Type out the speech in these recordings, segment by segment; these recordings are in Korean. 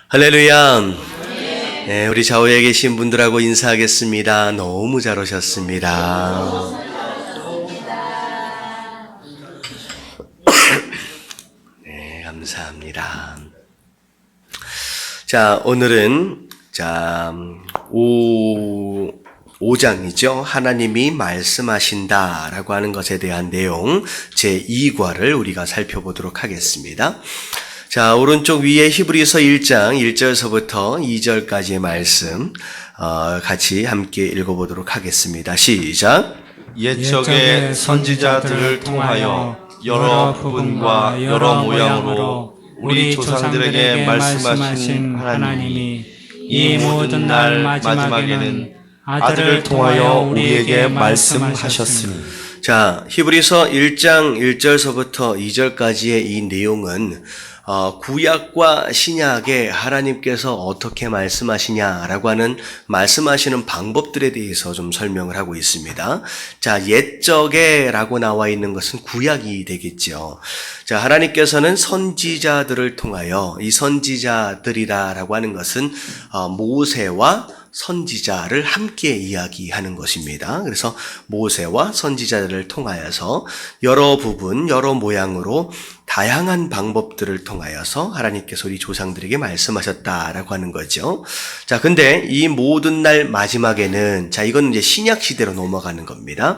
할렐루야. 네, 우리 좌우에 계신 분들하고 인사하겠습니다. 너무 잘 오셨습니다. 네, 감사합니다. 자, 오늘은 5장이죠. 하나님이 말씀하신다라고 하는 것에 대한 내용 제2과를 우리가 살펴보도록 하겠습니다. 자, 오른쪽 위에 히브리서 1장 1절서부터 2절까지의 말씀 같이 함께 읽어보도록 하겠습니다. 시작. 옛적의 선지자들을 통하여 여러 부분과 여러 모양으로 우리 조상들에게 말씀하신 하나님이 이 모든 날 마지막에는 아들을 통하여 우리에게 말씀하셨으니. 자, 히브리서 1장 1절서부터 2절까지의 이 내용은 구약과 신약에 하나님께서 어떻게 말씀하시냐라고 하는 말씀하시는 방법들에 대해서 좀 설명을 하고 있습니다. 자, 옛적에라고 나와 있는 것은 구약이 되겠죠. 자, 하나님께서는 선지자들을 통하여, 이 선지자들이라고 하는 것은 모세와 선지자를 함께 이야기하는 것입니다. 그래서 모세와 선지자들을 통하여서 여러 부분, 여러 모양으로 다양한 방법들을 통하여서 하나님께서 우리 조상들에게 말씀하셨다라고 하는 거죠. 자, 근데 이 모든 날 마지막에는, 자, 이건 이제 신약 시대로 넘어가는 겁니다.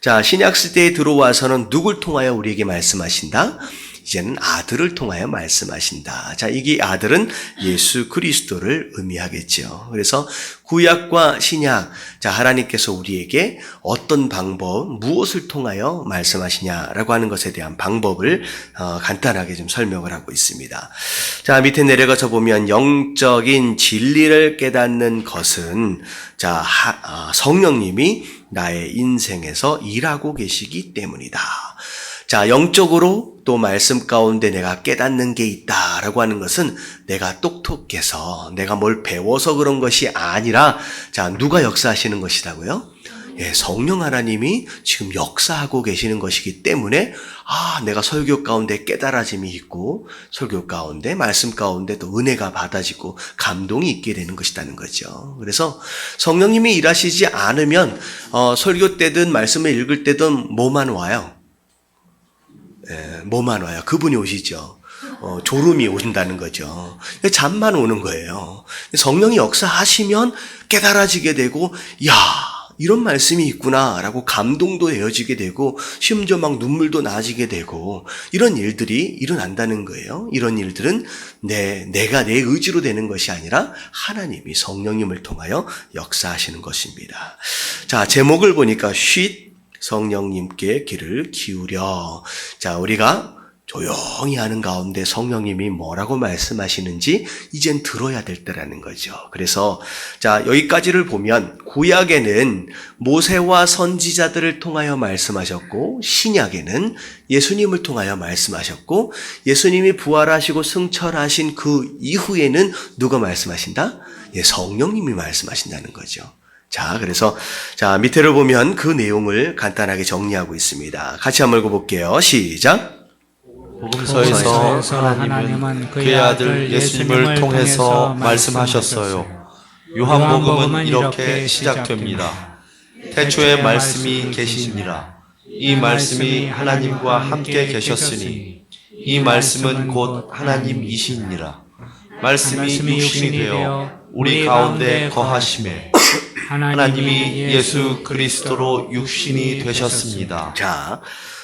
자, 신약 시대에 들어와서는 누굴 통하여 우리에게 말씀하신다? 이제는 아들을 통하여 말씀하신다. 자, 이게 아들은 예수 그리스도를 의미하겠죠. 그래서 구약과 신약, 자, 하나님께서 우리에게 어떤 방법, 무엇을 통하여 말씀하시냐라고 하는 것에 대한 방법을 간단하게 좀 설명을 하고 있습니다. 자, 밑에 내려가서 보면 영적인 진리를 깨닫는 것은, 자, 성령님이 나의 인생에서 일하고 계시기 때문이다. 자, 영적으로 또 말씀 가운데 내가 깨닫는 게 있다라고 하는 것은 내가 똑똑해서 내가 뭘 배워서 그런 것이 아니라, 자, 누가 역사하시는 것이라고요? 예, 성령 하나님이 지금 역사하고 계시는 것이기 때문에 내가 설교 가운데 깨달아짐이 있고 설교 가운데 말씀 가운데 또 은혜가 받아지고 감동이 있게 되는 것이라는 거죠. 그래서 성령님이 일하시지 않으면 설교 때든 말씀을 읽을 때든 뭐만 와요? 뭐만 와요? 그분이 오시죠. 졸음이 오신다는 거죠. 잠만 오는 거예요. 성령이 역사하시면 깨달아지게 되고, 야, 이런 말씀이 있구나라고 감동도 되어지게 되고, 심지어 막 눈물도 나지게 되고, 이런 일들이 일어난다는 거예요. 이런 일들은 내가 내 의지로 되는 것이 아니라 하나님이 성령님을 통하여 역사하시는 것입니다. 자, 제목을 보니까 성령님께 귀를 기울여. 자, 우리가 조용히 하는 가운데 성령님이 뭐라고 말씀하시는지 이젠 들어야 될 때라는 거죠. 그래서 자, 여기까지를 보면 구약에는 모세와 선지자들을 통하여 말씀하셨고, 신약에는 예수님을 통하여 말씀하셨고, 예수님이 부활하시고 승천하신 그 이후에는 누가 말씀하신다? 예, 성령님이 말씀하신다는 거죠. 자, 그래서 자, 밑에를 보면 그 내용을 간단하게 정리하고 있습니다. 같이 한번 읽어볼게요. 시작. 복음서에서 하나님은 그의 아들 예수님을 통해서 말씀하셨어요. 요한복음은 이렇게 시작됩니다. 태초에 말씀이 계시니라. 이 말씀이 하나님과 함께 계셨으니 이 말씀은 곧 하나님이시니라. 말씀이 육신이 되어 우리 가운데 거하심에 하나님이 예수 그리스도로 육신이 되셨습니다.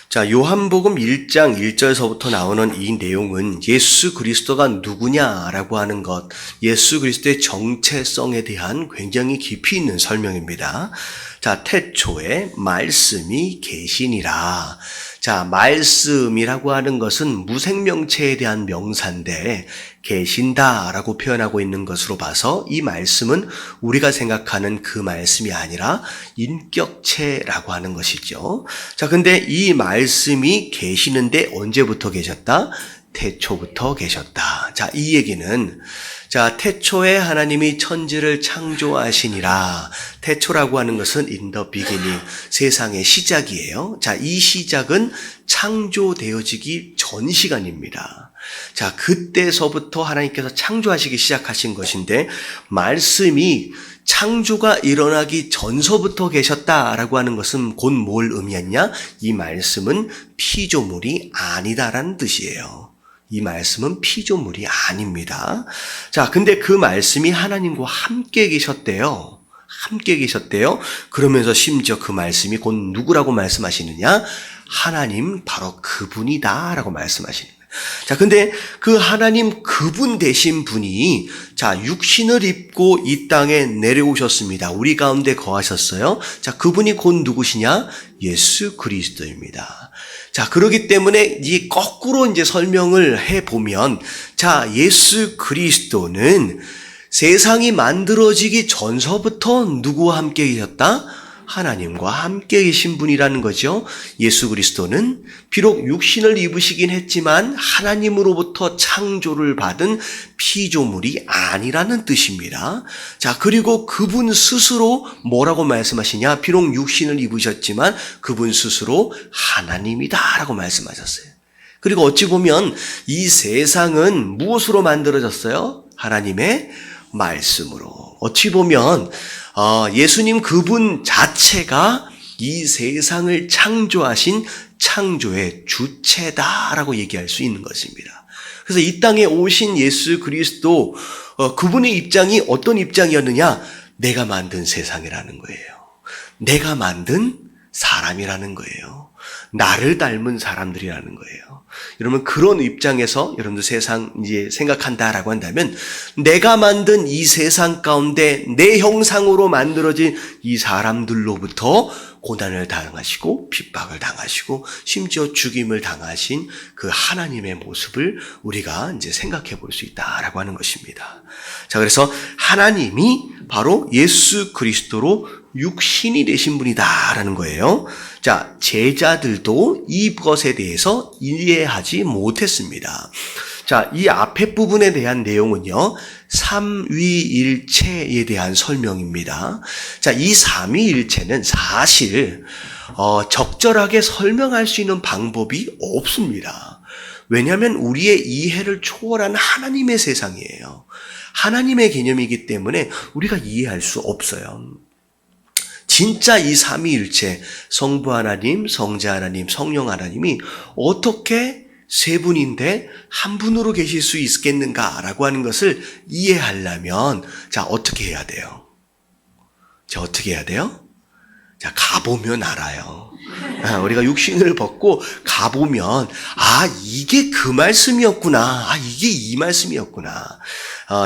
자, 요한복음 1장 1절서부터 나오는 이 내용은 예수 그리스도가 누구냐라고 하는 것, 예수 그리스도의 정체성에 대한 굉장히 깊이 있는 설명입니다. 자, 태초에 말씀이 계시니라. 자, 말씀이라고 하는 것은 무생명체에 대한 명사인데 계신다라고 표현하고 있는 것으로 봐서 이 말씀은 우리가 생각하는 그 말씀이 아니라 인격체라고 하는 것이죠. 자, 근데 이 말씀이 계시는데 언제부터 계셨다? 태초부터 계셨다. 자, 이 얘기는 자, 태초에 하나님이 천지를 창조하시니라. 태초라고 하는 것은 in the beginning, 세상의 시작이에요. 자, 이 시작은 창조되어지기 전 시간입니다. 자, 그때서부터 하나님께서 창조하시기 시작하신 것인데 말씀이 창조가 일어나기 전서부터 계셨다라고 하는 것은 곧 뭘 의미했냐? 이 말씀은 피조물이 아니다라는 뜻이에요. 이 말씀은 피조물이 아닙니다. 자, 근데 그 말씀이 하나님과 함께 계셨대요. 함께 계셨대요. 그러면서 심지어 그 말씀이 곧 누구라고 말씀하시느냐? 하나님 바로 그분이다 라고 말씀하시는 거예요. 자, 근데 그 하나님 그분 되신 분이 자, 육신을 입고 이 땅에 내려오셨습니다. 우리 가운데 거하셨어요. 자, 그분이 곧 누구시냐? 예수 그리스도입니다. 자, 그렇기 때문에 이 거꾸로 이제 설명을 해 보면 자, 예수 그리스도는 세상이 만들어지기 전서부터 누구와 함께 계셨다? 하나님과 함께 계신 분이라는 거죠. 예수 그리스도는 비록 육신을 입으시긴 했지만 하나님으로부터 창조를 받은 피조물이 아니라는 뜻입니다. 자, 그리고 그분 스스로 뭐라고 말씀하시냐? 비록 육신을 입으셨지만 그분 스스로 하나님이다라고 말씀하셨어요. 그리고 어찌 보면 이 세상은 무엇으로 만들어졌어요? 하나님의 말씀으로. 어찌 보면 예수님 그분 자체가 이 세상을 창조하신 창조의 주체다라고 얘기할 수 있는 것입니다. 그래서 이 땅에 오신 예수 그리스도 그분의 입장이 어떤 입장이었느냐? 내가 만든 세상이라는 거예요. 내가 만든 사람이라는 거예요. 나를 닮은 사람들이라는 거예요. 여러분 그런 입장에서 여러분들 세상 이제 생각한다라고 한다면 내가 만든 이 세상 가운데 내 형상으로 만들어진 이 사람들로부터 고난을 당하시고 핍박을 당하시고 심지어 죽임을 당하신 그 하나님의 모습을 우리가 이제 생각해 볼 수 있다라고 하는 것입니다. 자, 그래서 하나님이 바로 예수 그리스도로 육신이 되신 분이다라는 거예요. 자, 제자들도 이것에 대해서 이해하지 못했습니다. 자, 이 앞에 부분에 대한 내용은요, 삼위일체에 대한 설명입니다. 자, 이 삼위일체는 사실 적절하게 설명할 수 있는 방법이 없습니다. 왜냐하면 우리의 이해를 초월한 하나님의 세상이에요. 하나님의 개념이기 때문에 우리가 이해할 수 없어요. 진짜 이 삼위일체, 성부 하나님, 성자 하나님, 성령 하나님이 어떻게 세 분인데 한 분으로 계실 수 있겠는가라고 하는 것을 이해하려면 자, 어떻게 해야 돼요? 자, 어떻게 해야 돼요? 자, 가보면 알아요. 우리가 육신을 벗고 가보면 이게 그 말씀이었구나. 이게 이 말씀이었구나.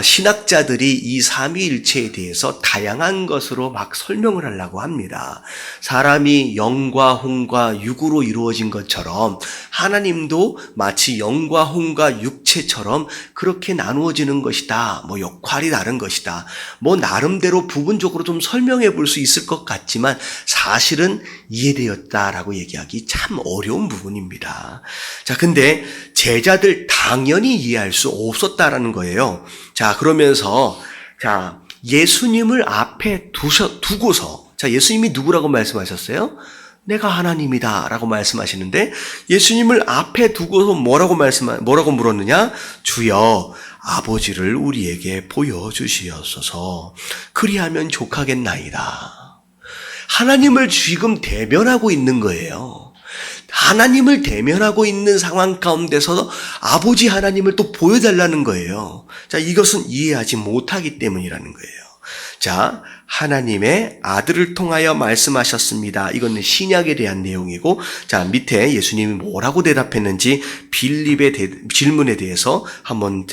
신학자들이 이 삼위일체에 대해서 다양한 것으로 막 설명을 하려고 합니다. 사람이 영과 혼과 육으로 이루어진 것처럼 하나님도 마치 영과 혼과 육체처럼 그렇게 나누어지는 것이다. 뭐 역할이 다른 것이다. 뭐 나름대로 부분적으로 좀 설명해 볼 수 있을 것 같지만 사실은 이해되었다라고 얘기하기 참 어려운 부분입니다. 자, 근데 제자들 당연히 이해할 수 없었다라는 거예요. 자, 그러면서 자, 예수님을 앞에 두고서 자, 예수님이 누구라고 말씀하셨어요? 내가 하나님이다라고 말씀하시는데 예수님을 앞에 두고서 뭐라고 물었느냐? 주여 아버지를 우리에게 보여주시옵소서. 그리하면 족하겠나이다. 하나님을 지금 대면하고 있는 거예요. 하나님을 대면하고 있는 상황 가운데서 아버지 하나님을 또 보여달라는 거예요. 자, 이것은 이해하지 못하기 때문이라는 거예요. 자, 하나님의 아들을 통하여 말씀하셨습니다. 이건 신약에 대한 내용이고, 자, 밑에 예수님이 뭐라고 대답했는지 빌립의 질문에 대해서 한번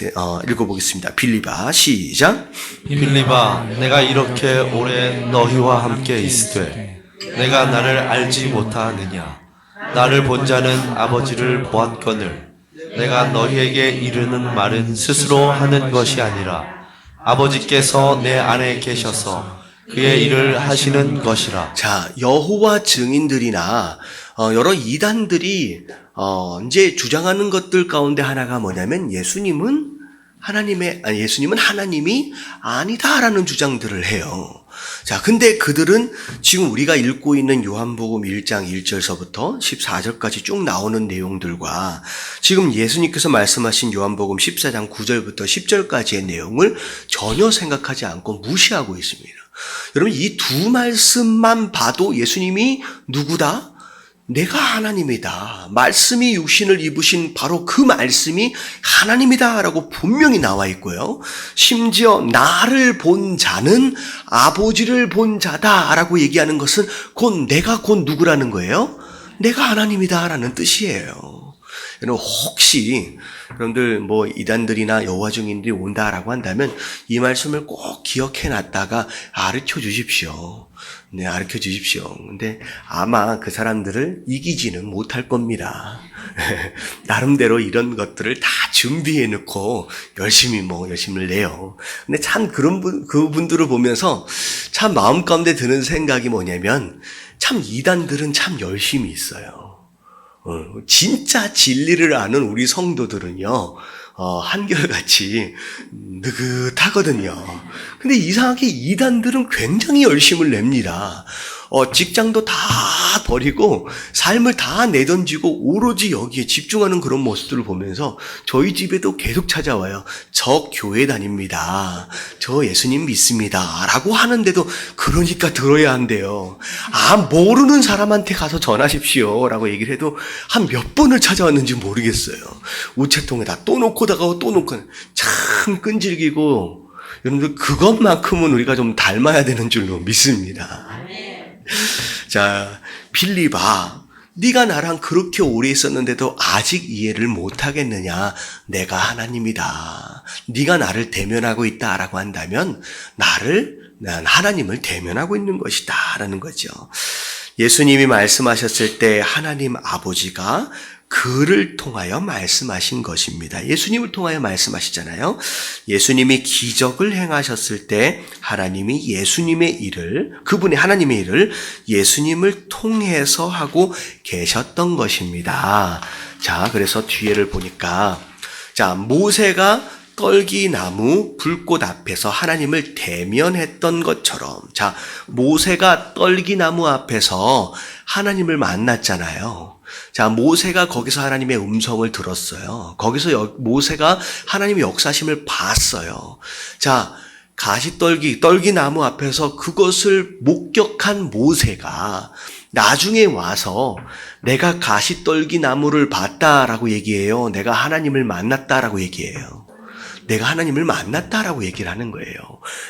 읽어보겠습니다. 빌립아, 시작. 빌립아, 내가 이렇게 오래 너희와 함께 있으되 내가 나를 알지 못하느냐? 나를 본 자는 아버지를 보았거늘 내가 너희에게 이르는 말은 스스로 하는 것이 아니라 아버지께서 내 안에 계셔서 그의 일을 하시는 것이라. 자, 여호와 증인들이나 여러 이단들이 이제 주장하는 것들 가운데 하나가 뭐냐면 예수님은 예수님은 하나님이 아니다라는 주장들을 해요. 자, 근데 그들은 지금 우리가 읽고 있는 요한복음 1장 1절서부터 14절까지 쭉 나오는 내용들과 지금 예수님께서 말씀하신 요한복음 14장 9절부터 10절까지의 내용을 전혀 생각하지 않고 무시하고 있습니다. 여러분, 이 두 말씀만 봐도 예수님이 누구다? 내가 하나님이다. 말씀이 육신을 입으신 바로 그 말씀이 하나님이다 라고 분명히 나와 있고요. 심지어 나를 본 자는 아버지를 본 자다 라고 얘기하는 것은 내가 곧 누구라는 거예요? 내가 하나님이다 라는 뜻이에요. 여러분, 혹시 여러분들 이단들이나 여호와 증인들이 온다라고 한다면 이 말씀을 꼭 기억해 놨다가 가르쳐 주십시오. 네, 가르쳐 주십시오. 근데 아마 그 사람들을 이기지는 못할 겁니다. 나름대로 이런 것들을 다 준비해 놓고 열심을 내요. 근데 참 그분들을 보면서 참 마음 가운데 드는 생각이 뭐냐면 참 이단들은 참 열심히 있어요. 진짜 진리를 아는 우리 성도들은요, 한결같이 느긋하거든요. 근데 이상하게 이단들은 굉장히 열심을 냅니다. 직장도 다 버리고 삶을 다 내던지고 오로지 여기에 집중하는 그런 모습들을 보면서 저희 집에도 계속 찾아와요. 저 교회 다닙니다. 저 예수님 믿습니다. 라고 하는데도 그러니까 들어야 한대요. 모르는 사람한테 가서 전하십시오. 라고 얘기를 해도 한 몇 번을 찾아왔는지 모르겠어요. 우체통에다 또 놓고다가 또 놓고 참 끈질기고 여러분들 그것만큼은 우리가 좀 닮아야 되는 줄로 믿습니다. 자, 빌립아, 네가 나랑 그렇게 오래 있었는데도 아직 이해를 못하겠느냐? 내가 하나님이다. 네가 나를 대면하고 있다라고 한다면 난 하나님을 대면하고 있는 것이다 라는 거죠. 예수님이 말씀하셨을 때 하나님 아버지가 그를 통하여 말씀하신 것입니다. 예수님을 통하여 말씀하시잖아요. 예수님이 기적을 행하셨을 때 하나님이 그분의 하나님의 일을 예수님을 통해서 하고 계셨던 것입니다. 자, 그래서 뒤에를 보니까 모세가 떨기나무 불꽃 앞에서 하나님을 대면했던 것처럼, 모세가 떨기나무 앞에서 하나님을 만났잖아요. 모세가 거기서 하나님의 음성을 들었어요. 거기서 모세가 하나님의 역사심을 봤어요. 떨기나무 앞에서 그것을 목격한 모세가 나중에 와서 내가 가시떨기나무를 봤다라고 얘기해요. 내가 하나님을 만났다라고 얘기해요. 내가 하나님을 만났다라고 얘기를 하는 거예요.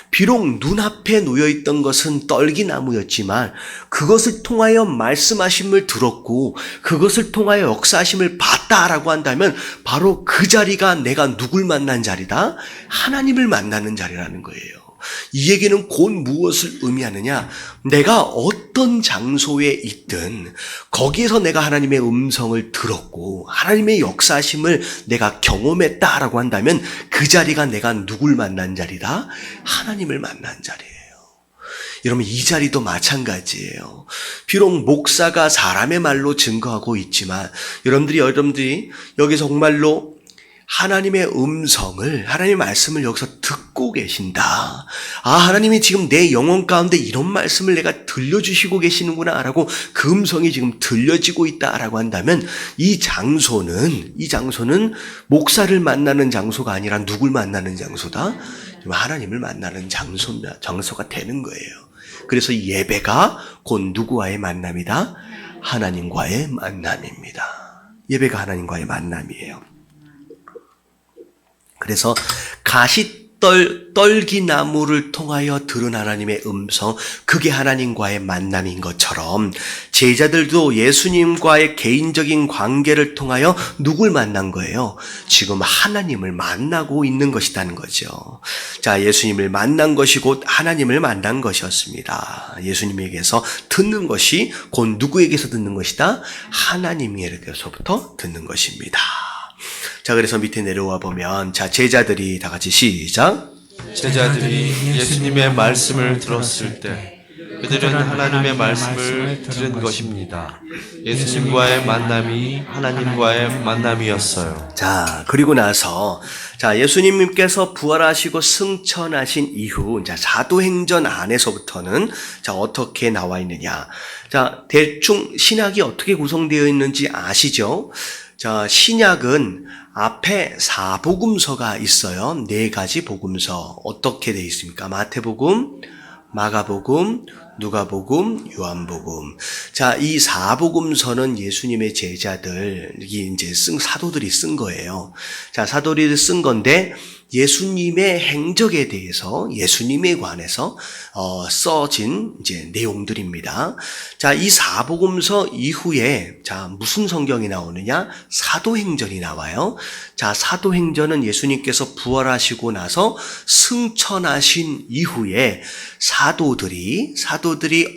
비록 눈앞에 놓여있던 것은 떨기나무였지만 그것을 통하여 말씀하심을 들었고 그것을 통하여 역사하심을 봤다라고 한다면 바로 그 자리가 내가 누굴 만난 자리다? 하나님을 만나는 자리라는 거예요. 이 얘기는 곧 무엇을 의미하느냐? 내가 어떤 장소에 있든 거기에서 내가 하나님의 음성을 들었고 하나님의 역사심을 내가 경험했다라고 한다면 그 자리가 내가 누굴 만난 자리다? 하나님을 만난 자리예요. 여러분, 이 자리도 마찬가지예요. 비록 목사가 사람의 말로 증거하고 있지만 여러분들이 여기서 정말로 하나님의 음성을, 하나님의 말씀을 여기서 듣고 계신다. 하나님이 지금 내 영혼 가운데 이런 말씀을 내가 들려주시고 계시는구나 라고 그 음성이 지금 들려지고 있다라고 한다면 이 장소는 목사를 만나는 장소가 아니라 누굴 만나는 장소다? 하나님을 만나는 장소가 되는 거예요. 그래서 예배가 곧 누구와의 만남이다? 하나님과의 만남입니다. 예배가 하나님과의 만남이에요. 그래서 떨기나무를 통하여 들은 하나님의 음성, 그게 하나님과의 만남인 것처럼 제자들도 예수님과의 개인적인 관계를 통하여 누굴 만난 거예요? 지금 하나님을 만나고 있는 것이라는 거죠. 예수님을 만난 것이 곧 하나님을 만난 것이었습니다. 예수님에게서 듣는 것이 곧 누구에게서 듣는 것이다? 하나님에게서부터 듣는 것입니다. 그래서 밑에 내려와 보면, 제자들이 다 같이 시작. 제자들이 예수님의 말씀을 들었을 때 그들은 하나님의 말씀을 들은 것입니다. 예수님과의 만남이 하나님과의 만남이었어요. 자, 그리고 나서, 자, 예수님께서 부활하시고 승천하신 이후, 자, 사도행전 안에서부터는, 자, 어떻게 나와 있느냐. 자, 대충 신약이 어떻게 구성되어 있는지 아시죠? 자, 신약은 앞에 사복음서가 있어요. 4가지 복음서. 어떻게 되어 있습니까? 마태복음, 마가복음, 누가복음, 요한복음. 자, 이 사복음서는 예수님의 제자들이 이제 사도들이 쓴 거예요. 자, 사도들이 쓴 건데 예수님의 행적에 대해서 예수님에 관해서 써진 이제 내용들입니다. 자, 이 사복음서 이후에 자, 무슨 성경이 나오느냐? 사도행전이 나와요. 자, 사도행전은 예수님께서 부활하시고 나서 승천하신 이후에 사도들이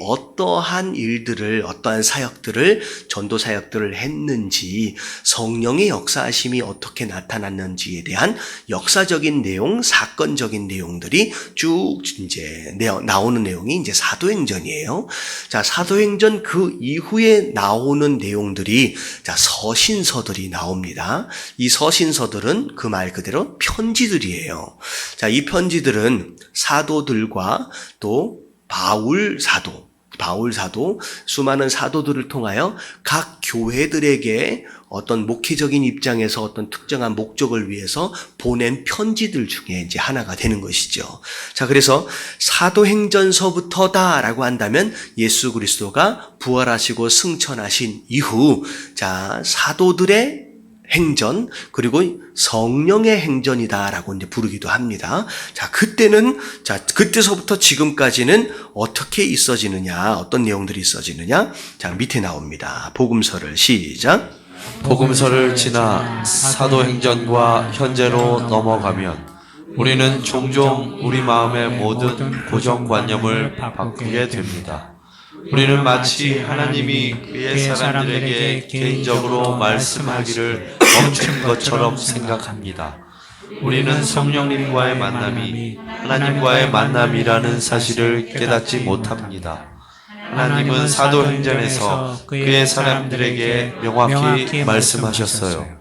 어떠한 일들을, 어떠한 사역들을, 전도 사역들을 했는지, 성령의 역사하심이 어떻게 나타났는지에 대한 역사적인 내용, 사건적인 내용들이 쭉 이제 나오는 내용이 이제 사도행전이에요. 자, 사도행전 그 이후에 나오는 내용들이 자, 서신서들이 나옵니다. 이 서신서들은 그 말 그대로 편지들이에요. 자, 이 편지들은 사도들과 또 바울 사도, 수많은 사도들을 통하여 각 교회들에게 어떤 목회적인 입장에서 어떤 특정한 목적을 위해서 보낸 편지들 중에 이제 하나가 되는 것이죠. 자, 그래서 사도행전서부터다라고 한다면 예수 그리스도가 부활하시고 승천하신 이후, 자, 사도들의 행전, 그리고 성령의 행전이다라고 이제 부르기도 합니다. 자, 그때서부터 지금까지는 어떻게 있어지느냐, 어떤 내용들이 있어지느냐. 자, 밑에 나옵니다. 복음서를 시작. 복음서를 지나 사도행전과 현재로 넘어가면 우리는 종종 우리 마음의 모든 고정관념을 바꾸게 됩니다. 우리는 마치 하나님이 그의 사람들에게 개인적으로 말씀하기를 멈춘 것처럼 생각합니다. 우리는 성령님과의 만남이 하나님과의 만남이라는 사실을 깨닫지 못합니다. 하나님은 사도행전에서 그의 사람들에게 명확히 말씀하셨어요.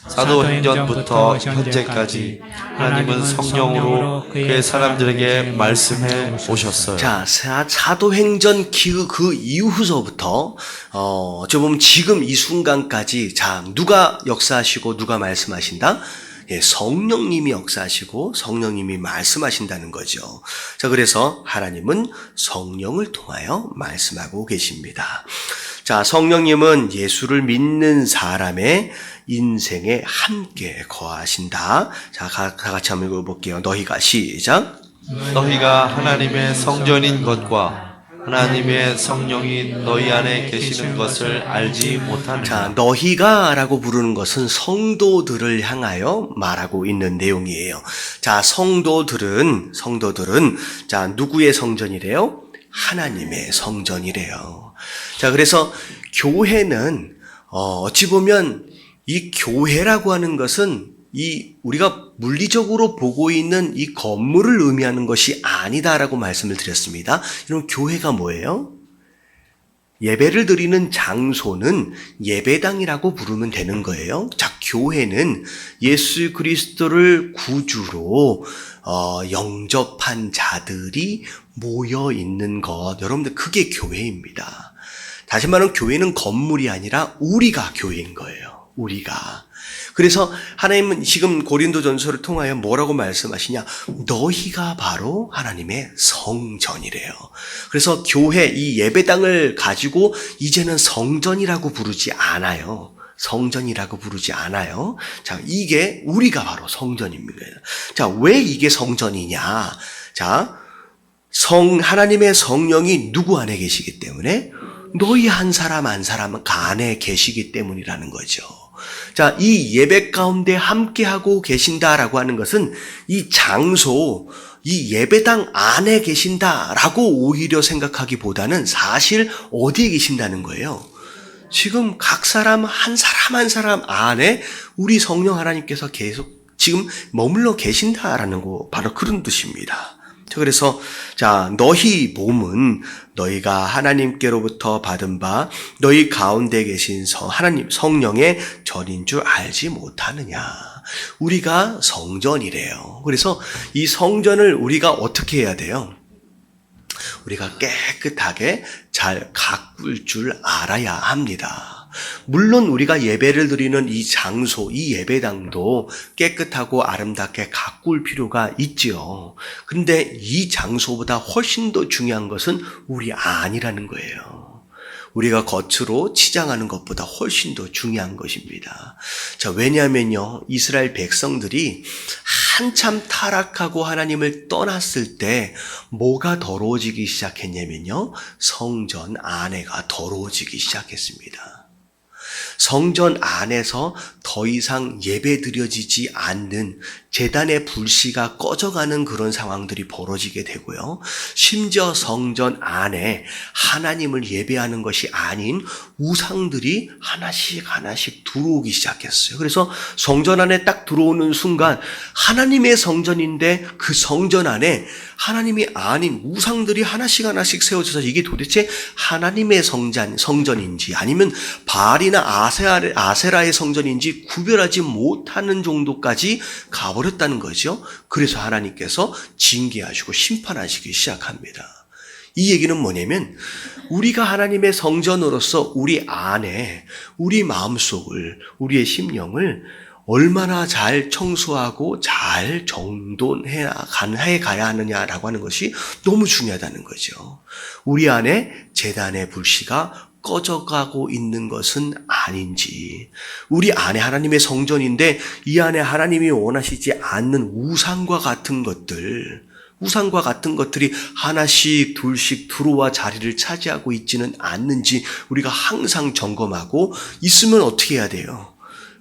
사도행전부터 현재까지 하나님은 성령으로 그의 사람들에게 말씀해 오셨어요. 자, 사도행전 그 이후서부터 어찌 보면 지금 이 순간까지 자, 누가 역사하시고 누가 말씀하신다? 예, 성령님이 역사하시고 성령님이 말씀하신다는 거죠. 자, 그래서 하나님은 성령을 통하여 말씀하고 계십니다. 자, 성령님은 예수를 믿는 사람의 인생에 함께 거하신다. 자, 다 같이 한번 읽어볼게요. 너희가 시작. 너희가 하나님의 성전인 것과 하나님의 성령이 너희 안에 계시는 것을 알지 못하느냐. 자, 너희가 라고 부르는 것은 성도들을 향하여 말하고 있는 내용이에요. 자, 성도들은 자, 누구의 성전이래요? 하나님의 성전이래요. 자, 그래서 교회는 어찌 보면 이 교회라고 하는 것은 우리가 물리적으로 보고 있는 이 건물을 의미하는 것이 아니다라고 말씀을 드렸습니다. 여러분, 교회가 뭐예요? 예배를 드리는 장소는 예배당이라고 부르면 되는 거예요. 자, 교회는 예수 그리스도를 구주로 영접한 자들이 모여 있는 것. 여러분들, 그게 교회입니다. 다시 말하면 교회는 건물이 아니라 우리가 교회인 거예요. 우리가. 그래서 하나님은 지금 고린도전서를 통하여 뭐라고 말씀하시냐? 너희가 바로 하나님의 성전이래요. 그래서 교회, 이 예배당을 가지고 이제는 성전이라고 부르지 않아요. 성전이라고 부르지 않아요. 자, 이게 우리가 바로 성전입니다. 자, 왜 이게 성전이냐? 자, 하나님의 성령이 누구 안에 계시기 때문에? 너희 한 사람 한 사람 안에 계시기 때문이라는 거죠. 자, 이 예배 가운데 함께하고 계신다라고 하는 것은 이 장소, 이 예배당 안에 계신다라고 오히려 생각하기보다는 사실 어디에 계신다는 거예요? 지금 각 사람 한 사람 안에 우리 성령 하나님께서 계속 지금 머물러 계신다라는 거, 바로 그런 뜻입니다. 그래서 자, 너희 몸은 너희가 하나님께로부터 받은 바 너희 가운데 계신 하나님 성령의 전인 줄 알지 못하느냐. 우리가 성전이래요. 그래서 이 성전을 우리가 어떻게 해야 돼요? 우리가 깨끗하게 잘 가꿀 줄 알아야 합니다. 물론 우리가 예배를 드리는 이 장소, 이 예배당도 깨끗하고 아름답게 가꿀 필요가 있지요. 근데 이 장소보다 훨씬 더 중요한 것은 우리 안이라는 거예요. 우리가 겉으로 치장하는 것보다 훨씬 더 중요한 것입니다. 자, 왜냐하면요, 이스라엘 백성들이 한참 타락하고 하나님을 떠났을 때 뭐가 더러워지기 시작했냐면요, 성전 안에가 더러워지기 시작했습니다. 성전 안에서 더 이상 예배 드려지지 않는 제단의 불씨가 꺼져가는 그런 상황들이 벌어지게 되고요. 심지어 성전 안에 하나님을 예배하는 것이 아닌 우상들이 하나씩 들어오기 시작했어요. 그래서 성전 안에 딱 들어오는 순간 하나님의 성전인데 그 성전 안에 하나님이 아닌 우상들이 하나씩 세워져서 이게 도대체 하나님의 성전인지 아니면 바알이나 아세라의 성전인지 구별하지 못하는 정도까지 가버렸다는 거죠. 그래서 하나님께서 징계하시고 심판하시기 시작합니다. 이 얘기는 뭐냐면 우리가 하나님의 성전으로서 우리 안에 우리 마음속을 우리의 심령을 얼마나 잘 청소하고 잘 정돈해 가야 하느냐라고 하는 것이 너무 중요하다는 거죠. 우리 안에 제단의 불씨가 꺼져가고 있는 것은 아닌지, 우리 안에 하나님의 성전인데 이 안에 하나님이 원하시지 않는 우상과 같은 것들이 하나씩 둘씩 들어와 자리를 차지하고 있지는 않는지 우리가 항상 점검하고 있으면 어떻게 해야 돼요?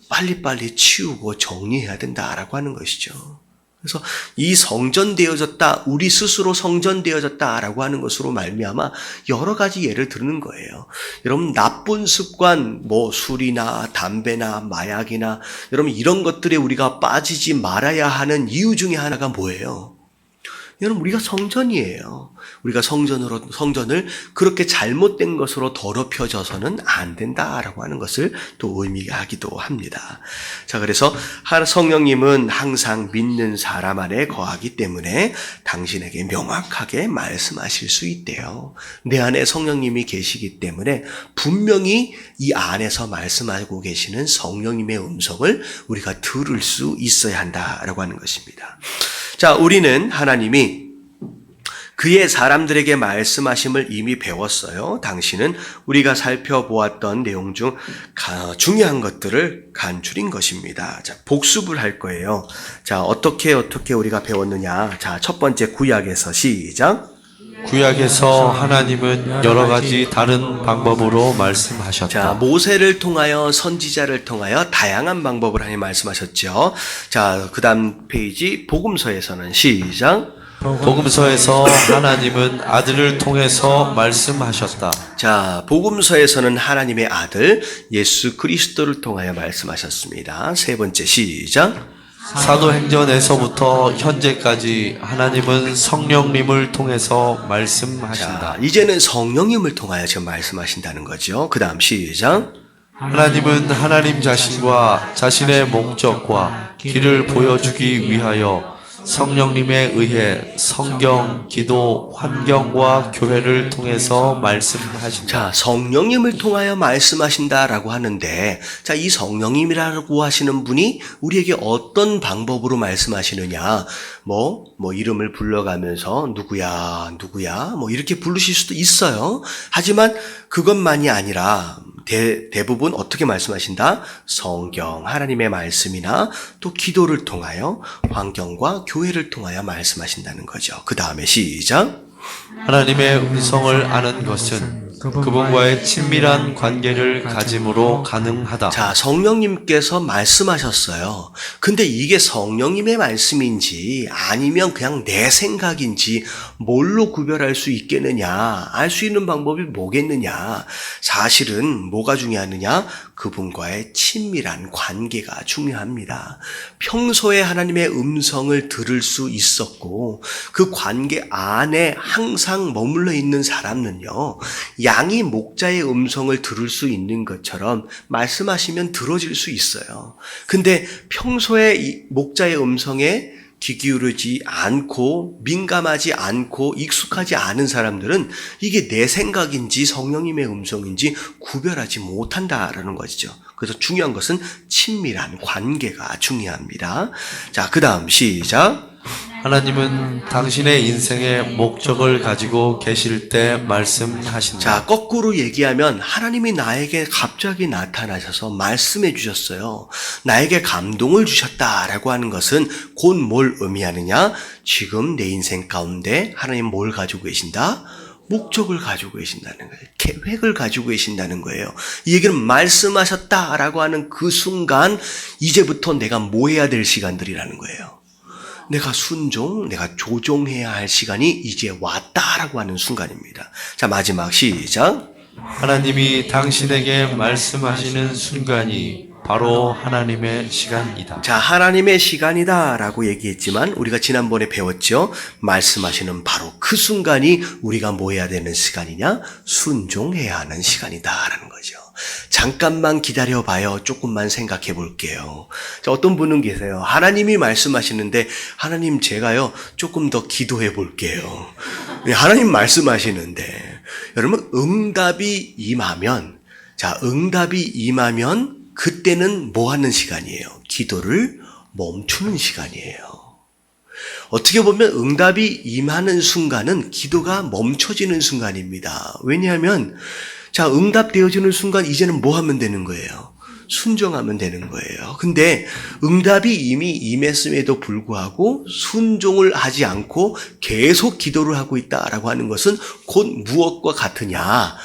빨리빨리 치우고 정리해야 된다라고 하는 것이죠. 그래서 이 성전되어졌다, 우리 스스로 성전되어졌다라고 하는 것으로 말미암아 여러 가지 예를 드는 거예요. 여러분, 나쁜 습관, 술이나 담배나 마약이나 여러분 이런 것들에 우리가 빠지지 말아야 하는 이유 중에 하나가 뭐예요? 여러분, 우리가 성전이에요. 우리가 성전을 그렇게 잘못된 것으로 더럽혀져서는 안 된다라고 하는 것을 또 의미하기도 합니다. 자, 그래서 성령님은 항상 믿는 사람 안에 거하기 때문에 당신에게 명확하게 말씀하실 수 있대요. 내 안에 성령님이 계시기 때문에 분명히 이 안에서 말씀하고 계시는 성령님의 음성을 우리가 들을 수 있어야 한다라고 하는 것입니다. 자, 우리는 하나님이 그의 사람들에게 말씀하심을 이미 배웠어요. 당신은 우리가 살펴보았던 내용 중 중요한 것들을 간추린 것입니다. 자, 복습을 할 거예요. 자, 어떻게 우리가 배웠느냐. 자, 첫 번째 구약에서 시작. 구약에서 하나님은 여러 가지 다른 방법으로 말씀하셨다. 자, 모세를 통하여 선지자를 통하여 다양한 방법을 하나님 말씀하셨죠. 자, 그 다음 페이지 복음서에서는 시작. 복음서에서 하나님은 아들을 통해서 말씀하셨다. 자, 복음서에서는 하나님의 아들 예수 그리스도를 통하여 말씀하셨습니다. 세 번째 시작. 사도행전에서부터 현재까지 하나님은 성령님을 통해서 말씀하신다. 자, 이제는 성령님을 통하여 지금 말씀하신다는 거죠. 그 다음 시작. 하나님은 하나님 자신과 자신의 목적과 길을 보여주기 위하여 성령님에 의해 성경, 기도, 환경과 교회를 통해서 말씀하신다. 자, 성령님을 통하여 말씀하신다라고 하는데, 자, 이 성령님이라고 하시는 분이 우리에게 어떤 방법으로 말씀하시느냐? 이름을 불러가면서 누구야, 이렇게 부르실 수도 있어요. 하지만 그것만이 아니라 대부분 어떻게 말씀하신다? 성경, 하나님의 말씀이나 또 기도를 통하여 환경과 교회를 통하여 말씀하신다는 거죠. 그 다음에 시작. 하나님의 음성을 아는 것은 그분과의 친밀한 관계를 가짐으로 가능하다. 자, 성령님께서 말씀하셨어요. 근데 이게 성령님의 말씀인지 아니면 그냥 내 생각인지 뭘로 구별할 수 있겠느냐? 알 수 있는 방법이 뭐겠느냐? 사실은 뭐가 중요하느냐? 그분과의 친밀한 관계가 중요합니다. 평소에 하나님의 음성을 들을 수 있었고 그 관계 안에 항상 머물러 있는 사람은요, 양이 목자의 음성을 들을 수 있는 것처럼 말씀하시면 들어질 수 있어요. 근데 평소에 이 목자의 음성에 귀 기울이지 않고 민감하지 않고 익숙하지 않은 사람들은 이게 내 생각인지 성령님의 음성인지 구별하지 못한다라는 것이죠. 그래서 중요한 것은 친밀한 관계가 중요합니다. 자, 그 다음 시작. 하나님은 당신의 인생의 목적을 가지고 계실 때 말씀하신다. 자, 거꾸로 얘기하면 하나님이 나에게 갑자기 나타나셔서 말씀해 주셨어요. 나에게 감동을 주셨다라고 하는 것은 곧 뭘 의미하느냐? 지금 내 인생 가운데 하나님 뭘 가지고 계신다? 목적을 가지고 계신다는 거예요. 계획을 가지고 계신다는 거예요. 이 얘기는 말씀하셨다라고 하는 그 순간 이제부터 내가 뭐 해야 될 시간들이라는 거예요. 내가 순종, 내가 조종해야 할 시간이 이제 왔다라고 하는 순간입니다. 자, 마지막 시작. 하나님이 당신에게 말씀하시는 순간이 바로 하나님의 시간이다. 자, 하나님의 시간이다라고 얘기했지만 우리가 지난번에 배웠죠. 말씀하시는 바로 그 순간이 우리가 뭐 해야 되는 시간이냐? 순종해야 하는 시간이다라는 거죠. 잠깐만 기다려봐요. 조금만 생각해 볼게요. 자, 어떤 분은 계세요. 하나님이 말씀하시는데 하나님 제가요 조금 더 기도해 볼게요. 하나님 말씀하시는데 여러분 응답이 임하면 그때는 뭐 하는 시간이에요? 기도를 멈추는 시간이에요. 어떻게 보면 응답이 임하는 순간은 기도가 멈춰지는 순간입니다. 왜냐하면 자, 응답되어지는 순간 이제는 뭐 하면 되는 거예요? 순종하면 되는 거예요. 근데 응답이 이미 임했음에도 불구하고 순종을 하지 않고 계속 기도를 하고 있다라고 하는 것은 곧 무엇과 같으냐?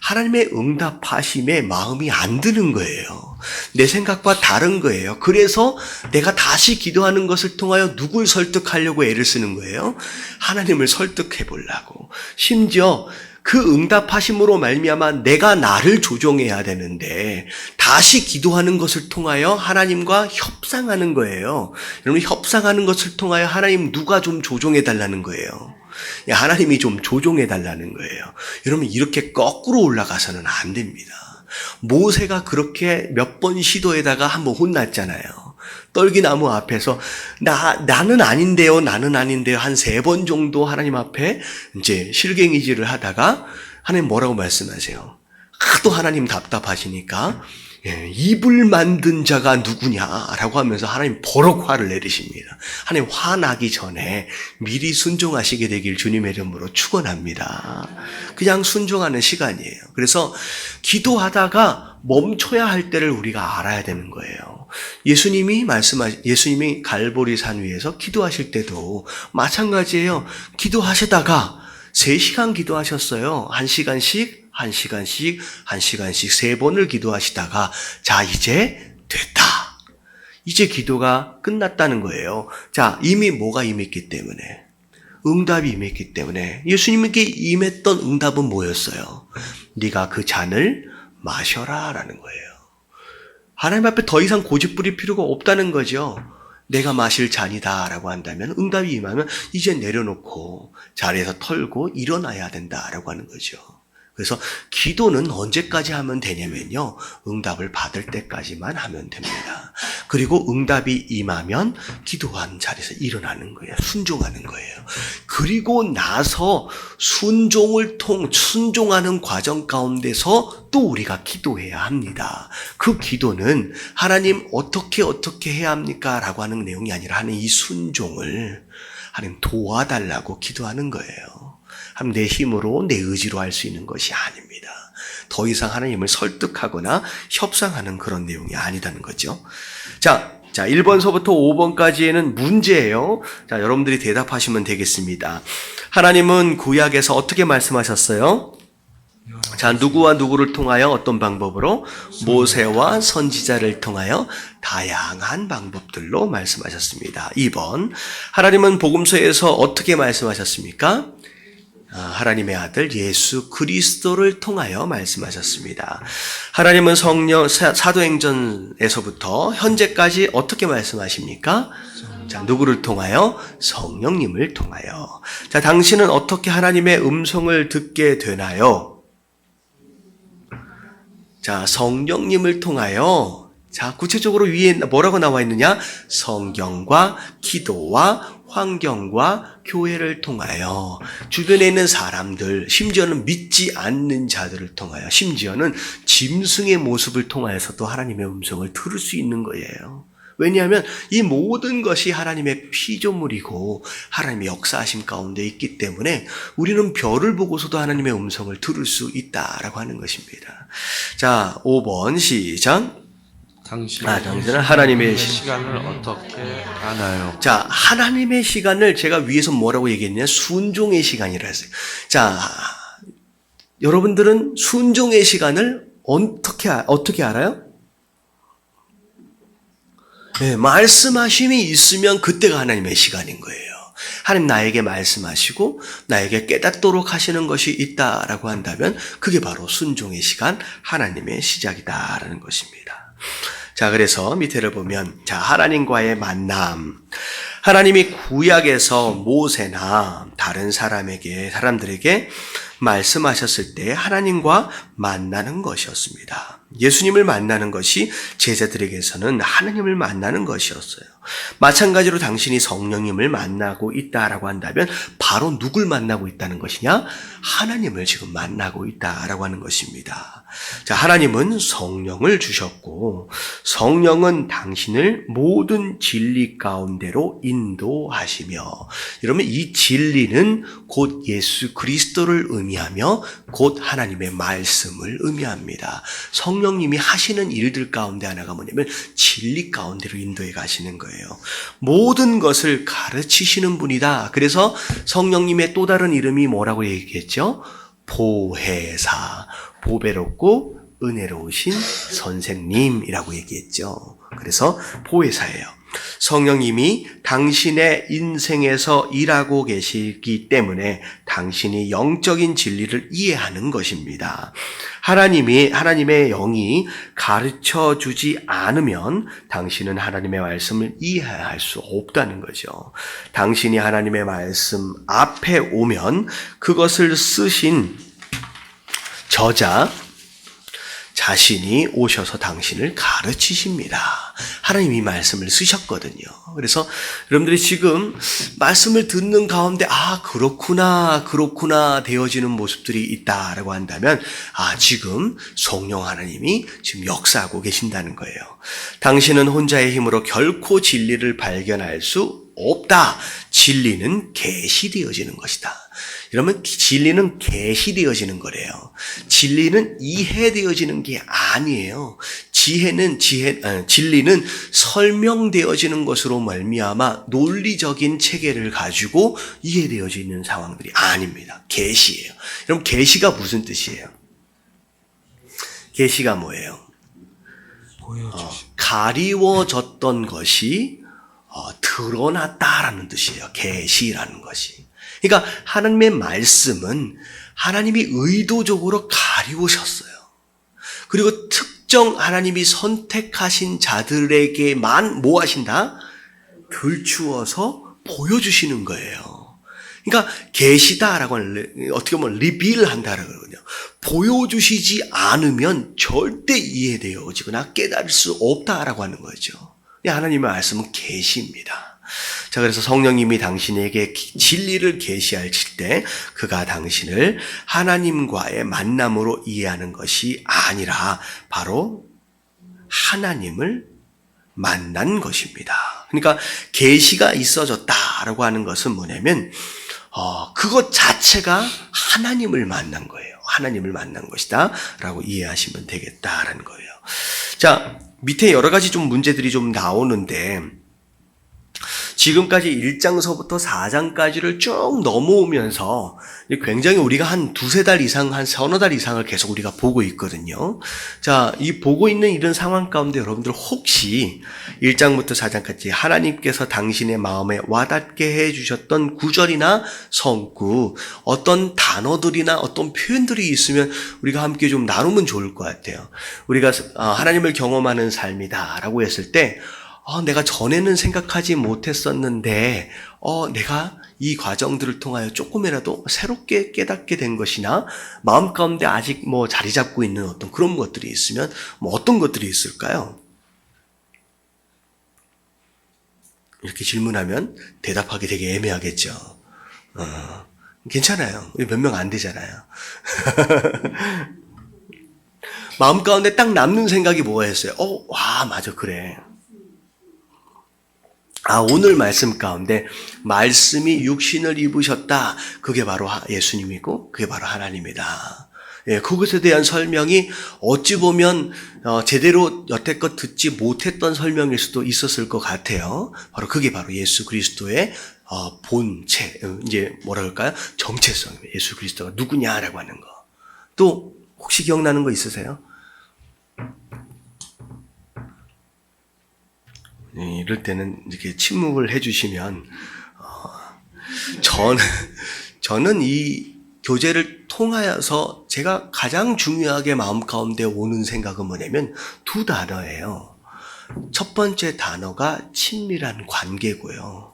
하나님의 응답하심에 마음이 안 드는 거예요. 내 생각과 다른 거예요. 그래서 내가 다시 기도하는 것을 통하여 누굴 설득하려고 애를 쓰는 거예요? 하나님을 설득해 보려고. 심지어 그 응답하심으로 말미암아 내가 나를 조종해야 되는데 다시 기도하는 것을 통하여 하나님과 협상하는 거예요. 여러분, 협상하는 것을 통하여 하나님 누가 좀 조종해 달라는 거예요. 하나님이 좀 조종해 달라는 거예요. 여러분, 이렇게 거꾸로 올라가서는 안 됩니다. 모세가 그렇게 몇 번 시도에다가 한번 혼났잖아요. 떨기나무 앞에서 나는 아닌데요 한 3번 정도 하나님 앞에 이제 실갱이질을 하다가 하나님 뭐라고 말씀하세요? 하도 하나님 답답하시니까 입을 만든 자가 누구냐라고 하면서 하나님 버럭 화를 내리십니다. 하나님 화나기 전에 미리 순종하시게 되길 주님의 이름으로 축원합니다. 그냥 순종하는 시간이에요. 그래서 기도하다가 멈춰야 할 때를 우리가 알아야 되는 거예요. 예수님이 갈보리 산 위에서 기도하실 때도 마찬가지예요. 기도하시다가 3시간 기도하셨어요. 1시간씩 3번을 기도하시다가 자, 이제 됐다. 이제 기도가 끝났다는 거예요. 자, 이미 뭐가 임했기 때문에? 응답이 임했기 때문에. 예수님에게 임했던 응답은 뭐였어요? 네가 그 잔을 마셔라 라는 거예요. 하나님 앞에 더 이상 고집 부릴 필요가 없다는 거죠. 내가 마실 잔이다 라고 한다면 응답이 임하면 이제 내려놓고 자리에서 털고 일어나야 된다라고 하는 거죠. 그래서 기도는 언제까지 하면 되냐면요, 응답을 받을 때까지만 하면 됩니다. 그리고 응답이 임하면 기도한 자리에서 일어나는 거예요. 순종하는 거예요. 그리고 나서 순종하는 과정 가운데서 또 우리가 기도해야 합니다. 그 기도는 하나님 어떻게 해야 합니까? 라고 하는 내용이 아니라 하는 이 순종을 하나님 도와달라고 기도하는 거예요. 내 힘으로 내 의지로 할 수 있는 것이 아닙니다. 더 이상 하나님을 설득하거나 협상하는 그런 내용이 아니다는 거죠. 자, 1번서부터 5번까지에는 문제예요. 자, 여러분들이 대답하시면 되겠습니다. 하나님은 구약에서 어떻게 말씀하셨어요? 자, 누구와 누구를 통하여 어떤 방법으로? 모세와 선지자를 통하여 다양한 방법들로 말씀하셨습니다. 2번, 하나님은 복음서에서 어떻게 말씀하셨습니까? 하나님의 아들 예수 그리스도를 통하여 말씀하셨습니다. 하나님은 성령 사도행전에서부터 현재까지 어떻게 말씀하십니까? 자, 누구를 통하여? 성령님을 통하여. 자, 당신은 어떻게 하나님의 음성을 듣게 되나요? 자, 성령님을 통하여. 자, 구체적으로 위에 뭐라고 나와 있느냐? 성경과 기도와 환경과 교회를 통하여, 주변에 있는 사람들, 심지어는 믿지 않는 자들을 통하여, 심지어는 짐승의 모습을 통하여서도 하나님의 음성을 들을 수 있는 거예요. 왜냐하면 이 모든 것이 하나님의 피조물이고 하나님의 역사하심 가운데 있기 때문에 우리는 별을 보고서도 하나님의 음성을 들을 수 있다라고 하는 것입니다. 자, 5번 시작. 당신은 하나님의 시간을 어떻게 아나요? 자, 하나님의 시간을 제가 위에서 뭐라고 얘기했냐? 순종의 시간이라 했어요. 자, 여러분들은 순종의 시간을 어떻게 알아요? 네, 말씀하심이 있으면 그때가 하나님의 시간인 거예요. 하나님 나에게 말씀하시고 나에게 깨닫도록 하시는 것이 있다라고 한다면 그게 바로 순종의 시간, 하나님의 시작이다라는 것입니다. 자, 그래서 밑에를 보면, 자, 하나님과의 만남. 하나님이 구약에서 모세나 다른 사람들에게 말씀하셨을 때 하나님과 만나는 것이었습니다. 예수님을 만나는 것이 제자들에게서는 하나님을 만나는 것이었어요. 마찬가지로 당신이 성령님을 만나고 있다라고 한다면 바로 누굴 만나고 있다는 것이냐? 하나님을 지금 만나고 있다라고 하는 것입니다. 자, 하나님은 성령을 주셨고 성령은 당신을 모든 진리 가운데로 인도하시며, 여러분 이 진리는 곧 예수 그리스도를 의미하며 곧 하나님의 말씀을 의미합니다. 성령님이 하시는 일들 가운데 하나가 뭐냐면 진리 가운데로 인도해 가시는 거예요. 모든 것을 가르치시는 분이다. 그래서 성령님의 또 다른 이름이 뭐라고 얘기했죠? 보혜사, 보배롭고 은혜로우신 선생님이라고 얘기했죠. 그래서 보혜사예요. 성령님이 당신의 인생에서 일하고 계시기 때문에 당신이 영적인 진리를 이해하는 것입니다. 하나님의 영이 가르쳐 주지 않으면 당신은 하나님의 말씀을 이해할 수 없다는 거죠. 당신이 하나님의 말씀 앞에 오면 그것을 쓰신 저자 자신이 오셔서 당신을 가르치십니다. 하나님이 말씀을 쓰셨거든요. 그래서 여러분들이 지금 말씀을 듣는 가운데 그렇구나 되어지는 모습들이 있다라고 한다면 지금 성령 하나님이 지금 역사하고 계신다는 거예요. 당신은 혼자의 힘으로 결코 진리를 발견할 수 없다. 진리는 계시되어지는 것이다. 이러면 진리는 계시되어지는 거래요. 진리는 이해되어지는 게 아니에요. 진리는 설명되어지는 것으로 말미암아 논리적인 체계를 가지고 이해되어지는 상황들이 아닙니다. 계시예요. 그럼 계시가 무슨 뜻이에요? 계시가 뭐예요? 가리워졌던 것이 드러났다라는 뜻이에요. 계시라는 것이. 그러니까 하나님의 말씀은 하나님이 의도적으로 가리우셨어요. 그리고 특정 하나님이 선택하신 자들에게만 뭐 하신다? 들추어서 보여주시는 거예요. 그러니까 계시다라고 하는, 어떻게 보면 리빌한다라고 그러거든요. 보여주시지 않으면 절대 이해되어지거나 깨달을 수 없다라고 하는 거죠. 하나님의 말씀은 계시입니다. 자, 그래서 성령님이 당신에게 진리를 계시하실 때 그가 당신을 하나님과의 만남으로 이해하는 것이 아니라 바로 하나님을 만난 것입니다. 그러니까 계시가 있어졌다라고 하는 것은 뭐냐면 그것 자체가 하나님을 만난 거예요. 하나님을 만난 것이다 라고 이해하시면 되겠다라는 거예요. 자, 밑에 여러 가지 좀 문제들이 좀 나오는데 지금까지 1장서부터 4장까지를 쭉 넘어오면서 굉장히 우리가 한 두세 달 이상, 한 서너 달 이상을 계속 우리가 보고 있거든요. 자, 이 보고 있는 이런 상황 가운데 여러분들 혹시 1장부터 4장까지 하나님께서 당신의 마음에 와닿게 해주셨던 구절이나 성구, 어떤 단어들이나 어떤 표현들이 있으면 우리가 함께 좀 나누면 좋을 것 같아요. 우리가 하나님을 경험하는 삶이다 라고 했을 때 내가 전에는 생각하지 못했었는데 내가 이 과정들을 통하여 조금이라도 새롭게 깨닫게 된 것이나 마음 가운데 아직 자리 잡고 있는 어떤 그런 것들이 있으면 어떤 것들이 있을까요? 이렇게 질문하면 대답하기 되게 애매하겠죠. 괜찮아요. 우리 몇 명 안 되잖아요. 마음 가운데 딱 남는 생각이 뭐가 있어요? 맞아, 그래. 오늘 말씀 가운데 말씀이 육신을 입으셨다. 그게 바로 예수님이고 그게 바로 하나님이다. 예, 그것에 대한 설명이 어찌 보면 제대로 여태껏 듣지 못했던 설명일 수도 있었을 것 같아요. 그게 바로 예수 그리스도의 본체, 이제 뭐라 그럴까요? 정체성이에요. 예수 그리스도가 누구냐라고 하는 거. 또 혹시 기억나는 거 있으세요? 이럴 때는 이렇게 침묵을 해주시면 저는 이 교제를 통하여서 제가 가장 중요하게 마음 가운데 오는 생각은 뭐냐면 두 단어예요. 첫 번째 단어가 친밀한 관계고요.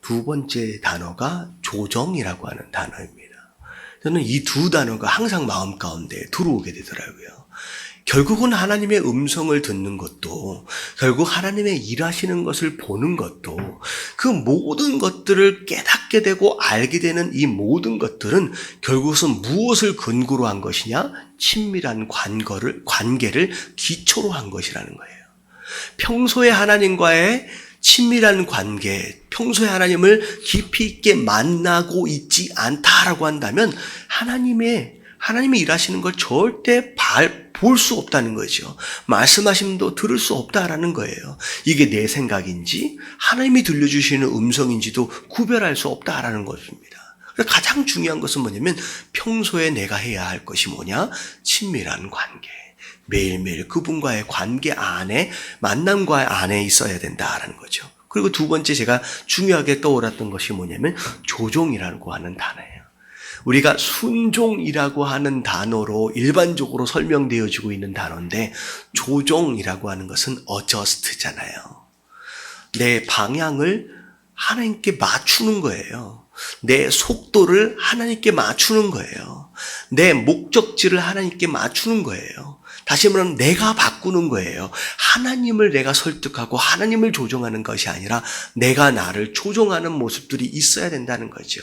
두 번째 단어가 조정이라고 하는 단어입니다. 저는 이 두 단어가 항상 마음 가운데 들어오게 되더라고요. 결국은 하나님의 음성을 듣는 것도, 결국 하나님의 일하시는 것을 보는 것도, 그 모든 것들을 깨닫게 되고 알게 되는 이 모든 것들은 결국은 무엇을 근거로 한 것이냐? 친밀한 관계를 기초로 한 것이라는 거예요. 평소에 하나님과의 친밀한 관계, 평소에 하나님을 깊이 있게 만나고 있지 않다라고 한다면 하나님이 일하시는 걸 절대 볼 수 없다는 거죠. 말씀하심도 들을 수 없다라는 거예요. 이게 내 생각인지 하나님이 들려주시는 음성인지도 구별할 수 없다라는 것입니다. 그래서 가장 중요한 것은 뭐냐면 평소에 내가 해야 할 것이 뭐냐? 친밀한 관계. 매일매일 그분과의 관계 안에, 만남과 안에 있어야 된다라는 거죠. 그리고 두 번째 제가 중요하게 떠올랐던 것이 뭐냐면 조종이라고 하는 단어예요. 우리가 순종이라고 하는 단어로 일반적으로 설명되어지고 있는 단어인데 조종이라고 하는 것은 adjust잖아요. 내 방향을 하나님께 맞추는 거예요. 내 속도를 하나님께 맞추는 거예요. 내 목적지를 하나님께 맞추는 거예요. 다시 말하면 내가 바꾸는 거예요. 하나님을 내가 설득하고 하나님을 조종하는 것이 아니라 내가 나를 조종하는 모습들이 있어야 된다는 거죠.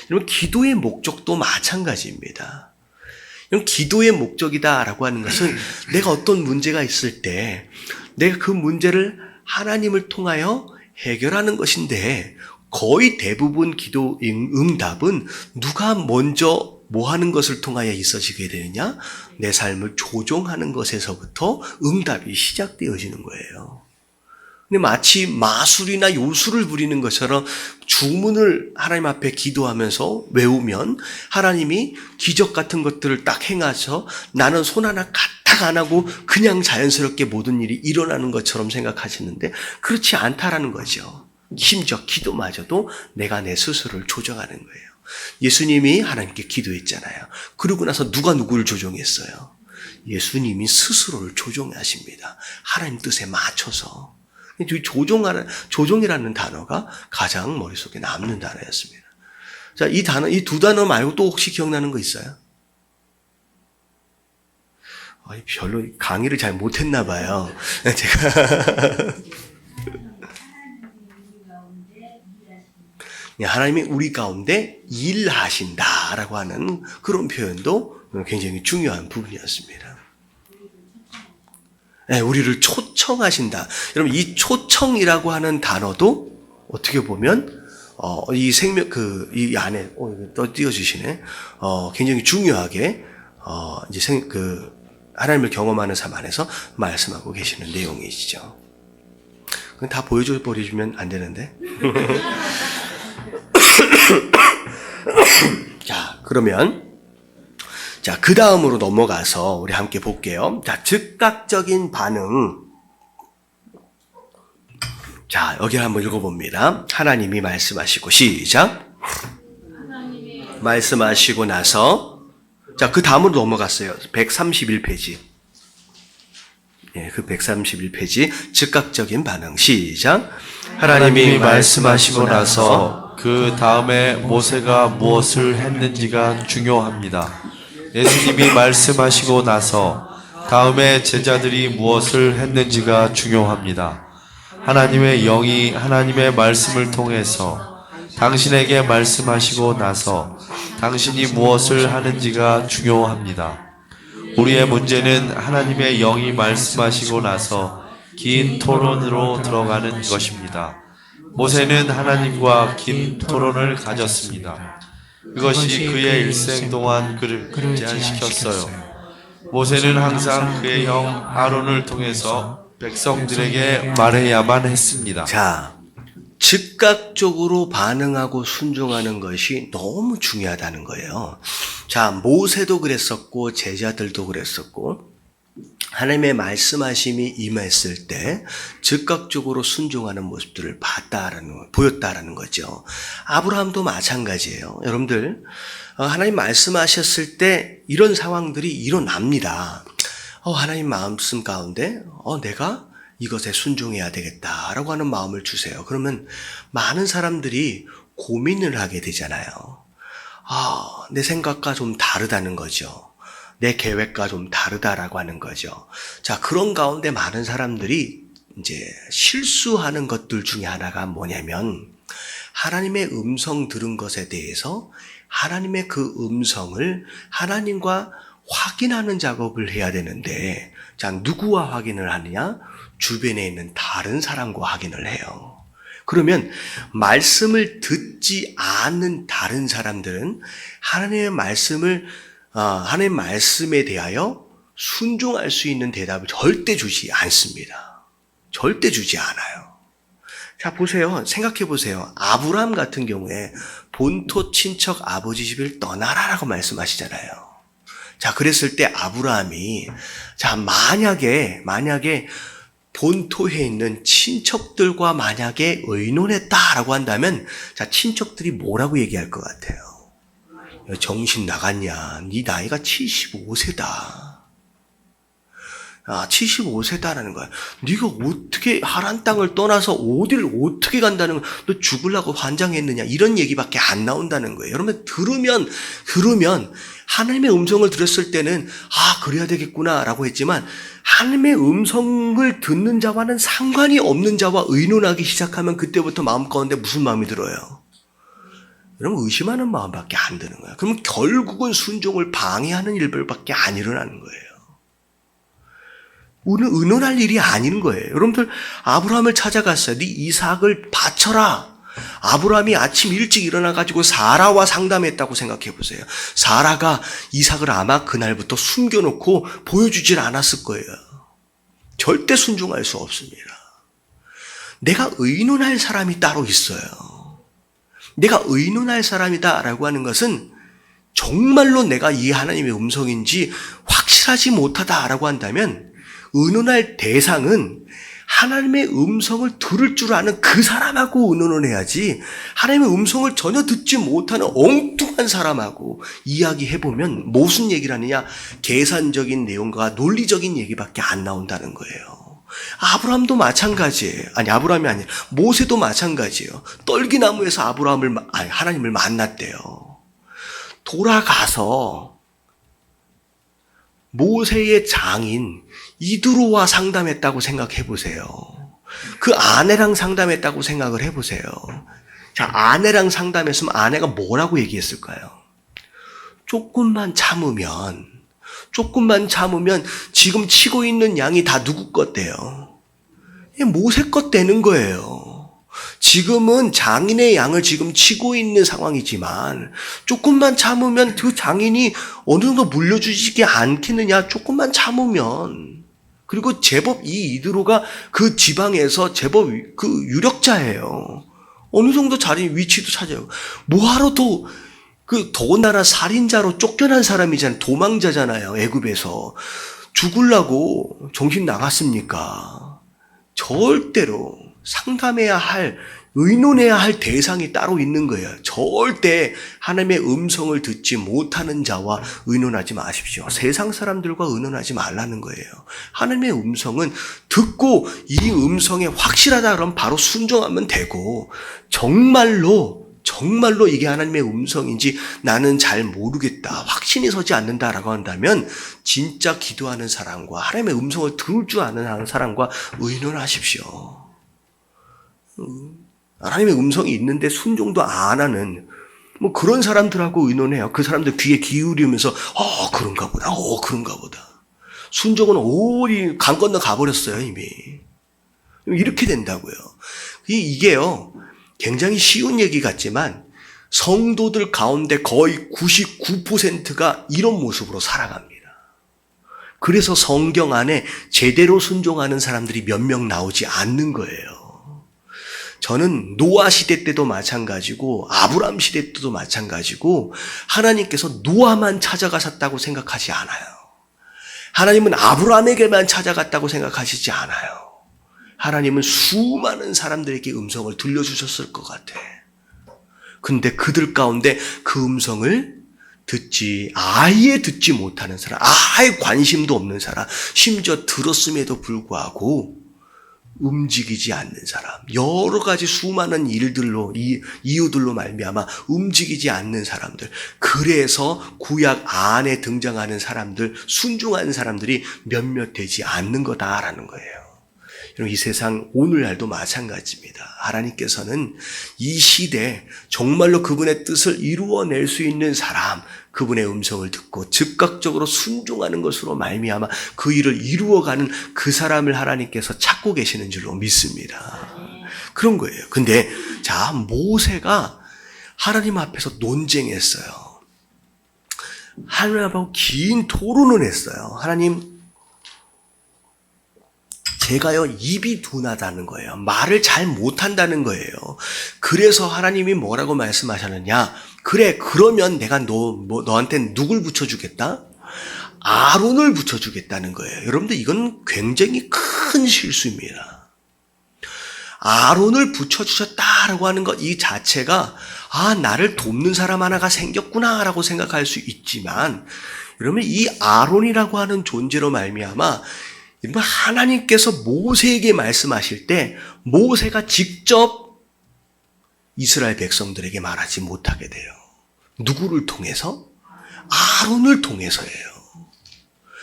여러분, 기도의 목적도 마찬가지입니다. 기도의 목적이다라고 하는 것은 내가 어떤 문제가 있을 때 내가 그 문제를 하나님을 통하여 해결하는 것인데 거의 대부분 기도 응답은 누가 먼저 뭐 하는 것을 통하여 있어지게 되느냐? 내 삶을 조종하는 것에서부터 응답이 시작되어지는 거예요. 근데 마치 마술이나 요술을 부리는 것처럼 주문을 하나님 앞에 기도하면서 외우면 하나님이 기적 같은 것들을 딱 행하셔 나는 손 하나 까딱 안 하고 그냥 자연스럽게 모든 일이 일어나는 것처럼 생각하시는데 그렇지 않다라는 거죠. 심지어 기도마저도 내가 내 스스로를 조정하는 거예요. 예수님이 하나님께 기도했잖아요. 그러고 나서 누가 누구를 조종했어요? 예수님이 스스로를 조종하십니다. 하나님 뜻에 맞춰서. 조종이라는 단어가 가장 머릿속에 남는 단어였습니다. 자, 이 두 단어 말고 또 혹시 기억나는 거 있어요? 별로 강의를 잘 못했나 봐요. 제가 하나님이 우리 가운데 일하신다라고 하는 그런 표현도 굉장히 중요한 부분이었습니다. 네, 우리를 초청하신다. 여러분, 이 초청이라고 하는 단어도 어떻게 보면 이 안에 또 띄워주시네. 굉장히 중요하게 이제 하나님을 경험하는 삶 안에서 말씀하고 계시는 내용이시죠. 그건 다 보여줘 버리면 안 되는데. 자, 그러면 자, 그 다음으로 넘어가서 우리 함께 볼게요. 자, 즉각적인 반응. 자, 여기를 한번 읽어봅니다. 하나님이 말씀하시고, 시작. 말씀하시고 나서, 자, 그 다음으로 넘어갔어요. 131페이지. 예, 그 131페이지. 즉각적인 반응. 시작. 하나님이 말씀하시고 나서 그 다음에 모세가 무엇을 했는지가 중요합니다. 예수님이 말씀하시고 나서 다음에 제자들이 무엇을 했는지가 중요합니다. 하나님의 영이 하나님의 말씀을 통해서 당신에게 말씀하시고 나서 당신이 무엇을 하는지가 중요합니다. 우리의 문제는 하나님의 영이 말씀하시고 나서 긴 토론으로 들어가는 것입니다. 모세는 하나님과 긴 토론을 가졌습니다. 그것이 그의 일생 동안 그를 제한시켰어요. 모세는 항상 그의 형 아론을 통해서 백성들에게 말해야만 했습니다. 자, 즉각적으로 반응하고 순종하는 것이 너무 중요하다는 거예요. 자, 모세도 그랬었고 제자들도 그랬었고 하나님의 말씀하심이 임했을 때 즉각적으로 순종하는 모습들을 보였다라는 거죠. 아브라함도 마찬가지예요. 여러분들, 하나님 말씀하셨을 때 이런 상황들이 일어납니다. 하나님 말씀 가운데 내가 이것에 순종해야 되겠다라고 하는 마음을 주세요. 그러면 많은 사람들이 고민을 하게 되잖아요. 내 생각과 좀 다르다는 거죠. 내 계획과 좀 다르다라고 하는 거죠. 자, 그런 가운데 많은 사람들이 이제 실수하는 것들 중에 하나가 뭐냐면 하나님의 음성 들은 것에 대해서 하나님의 그 음성을 하나님과 확인하는 작업을 해야 되는데, 자, 누구와 확인을 하느냐? 주변에 있는 다른 사람과 확인을 해요. 그러면 말씀을 듣지 않는 다른 사람들은 하나님의 말씀에 대하여 순종할 수 있는 대답을 절대 주지 않습니다. 절대 주지 않아요. 자, 보세요. 생각해 보세요. 아브라함 같은 경우에 본토 친척 아버지 집을 떠나라라고 말씀하시잖아요. 자, 그랬을 때 아브라함이 만약에 본토에 있는 친척들과 만약에 의논했다라고 한다면, 자, 친척들이 뭐라고 얘기할 것 같아요? 정신 나갔냐? 네 나이가 75세다. 75세다라는 거야. 네가 어떻게 하란 땅을 떠나서 어디를 어떻게 간다는 거야? 너 죽으려고 환장했느냐? 이런 얘기밖에 안 나온다는 거예요. 여러분, 들으면 하나님의 음성을 들었을 때는 그래야 되겠구나라고 했지만, 하나님의 음성을 듣는 자와는 상관이 없는 자와 의논하기 시작하면 그때부터 마음 가운데 무슨 마음이 들어요? 여러분, 의심하는 마음밖에 안 드는 거예요. 그럼 결국은 순종을 방해하는 일들밖에 안 일어나는 거예요. 우리는 의논할 일이 아닌 거예요. 여러분들, 아브라함을 찾아갔어요. 네 이삭을 바쳐라. 아브라함이 아침 일찍 일어나가지고 사라와 상담했다고 생각해 보세요. 사라가 이삭을 아마 그날부터 숨겨놓고 보여주질 않았을 거예요. 절대 순종할 수 없습니다. 내가 의논할 사람이 따로 있어요. 내가 의논할 사람이다라고 하는 것은 정말로 내가 이 하나님의 음성인지 확실하지 못하다라고 한다면 의논할 대상은 하나님의 음성을 들을 줄 아는 그 사람하고 의논을 해야지, 하나님의 음성을 전혀 듣지 못하는 엉뚱한 사람하고 이야기해보면 무슨 얘기를 하느냐? 계산적인 내용과 논리적인 얘기밖에 안 나온다는 거예요. 아브라함도 마찬가지예요. 아브라함이 아니라 모세도 마찬가지예요. 떨기나무에서 하나님을 만났대요. 돌아가서 모세의 장인 이드로와 상담했다고 생각해 보세요. 그 아내랑 상담했다고 생각을 해 보세요. 자, 아내랑 상담했으면 아내가 뭐라고 얘기했을까요? 조금만 참으면 지금 치고 있는 양이 다 누구 것 돼요? 모세 것 되는 거예요. 지금은 장인의 양을 지금 치고 있는 상황이지만 조금만 참으면 그 장인이 어느 정도 물려주지 않겠느냐? 조금만 참으면. 그리고 제법 이 이드로가 그 지방에서 제법 그 유력자예요. 어느 정도 자리 위치도 차지하고 뭐하러 더군다나 살인자로 쫓겨난 사람이잖아요. 도망자잖아요. 애굽에서 죽으려고 정신 나갔습니까? 절대로 상담해야 할, 의논해야 할 대상이 따로 있는 거예요. 절대 하나님의 음성을 듣지 못하는 자와 의논하지 마십시오. 세상 사람들과 의논하지 말라는 거예요. 하나님의 음성은 듣고 이 음성에 확실하다 그러면 바로 순종하면 되고, 정말로 이게 하나님의 음성인지 나는 잘 모르겠다, 확신이 서지 않는다라고 한다면 진짜 기도하는 사람과 하나님의 음성을 들을 줄 아는 사람과 의논하십시오. 하나님의 음성이 있는데 순종도 안 하는 뭐 그런 사람들하고 의논해요. 그 사람들 귀에 기울이면서 그런가 보다. 순종은 오리 강 건너 가버렸어요 이미. 이렇게 된다고요. 이게요 굉장히 쉬운 얘기 같지만 성도들 가운데 거의 99%가 이런 모습으로 살아갑니다. 그래서 성경 안에 제대로 순종하는 사람들이 몇 명 나오지 않는 거예요. 저는 노아 시대 때도 마찬가지고 아브람 시대 때도 마찬가지고 하나님께서 노아만 찾아가셨다고 생각하지 않아요. 하나님은 아브람에게만 찾아갔다고 생각하시지 않아요. 하나님은 수많은 사람들에게 음성을 들려주셨을 것 같아. 근데 그들 가운데 그 음성을 아예 듣지 못하는 사람, 아예 관심도 없는 사람, 심지어 들었음에도 불구하고 움직이지 않는 사람, 여러 가지 수많은 일들로, 이유들로 말미암아 움직이지 않는 사람들, 그래서 구약 안에 등장하는 사람들, 순종하는 사람들이 몇몇 되지 않는 거다라는 거예요. 이 세상 오늘날도 마찬가지입니다. 하나님께서는 이 시대에 정말로 그분의 뜻을 이루어낼 수 있는 사람, 그분의 음성을 듣고 즉각적으로 순종하는 것으로 말미암아 그 일을 이루어가는 그 사람을 하나님께서 찾고 계시는 줄로 믿습니다. 그런 거예요. 근데 자, 모세가 하나님 앞에서 논쟁했어요. 하나님하고 긴 토론을 했어요. 하나님, 제가요 입이 둔하다는 거예요. 말을 잘 못한다는 거예요. 그래서 하나님이 뭐라고 말씀하셨느냐? 그래, 그러면 내가 너한테 누굴 붙여주겠다? 아론을 붙여주겠다는 거예요. 여러분들 이건 굉장히 큰 실수입니다. 아론을 붙여주셨다라고 하는 것 이 자체가 나를 돕는 사람 하나가 생겼구나라고 생각할 수 있지만, 여러분 이 아론이라고 하는 존재로 말미암아 하나님께서 모세에게 말씀하실 때 모세가 직접 이스라엘 백성들에게 말하지 못하게 돼요. 누구를 통해서? 아론을 통해서예요.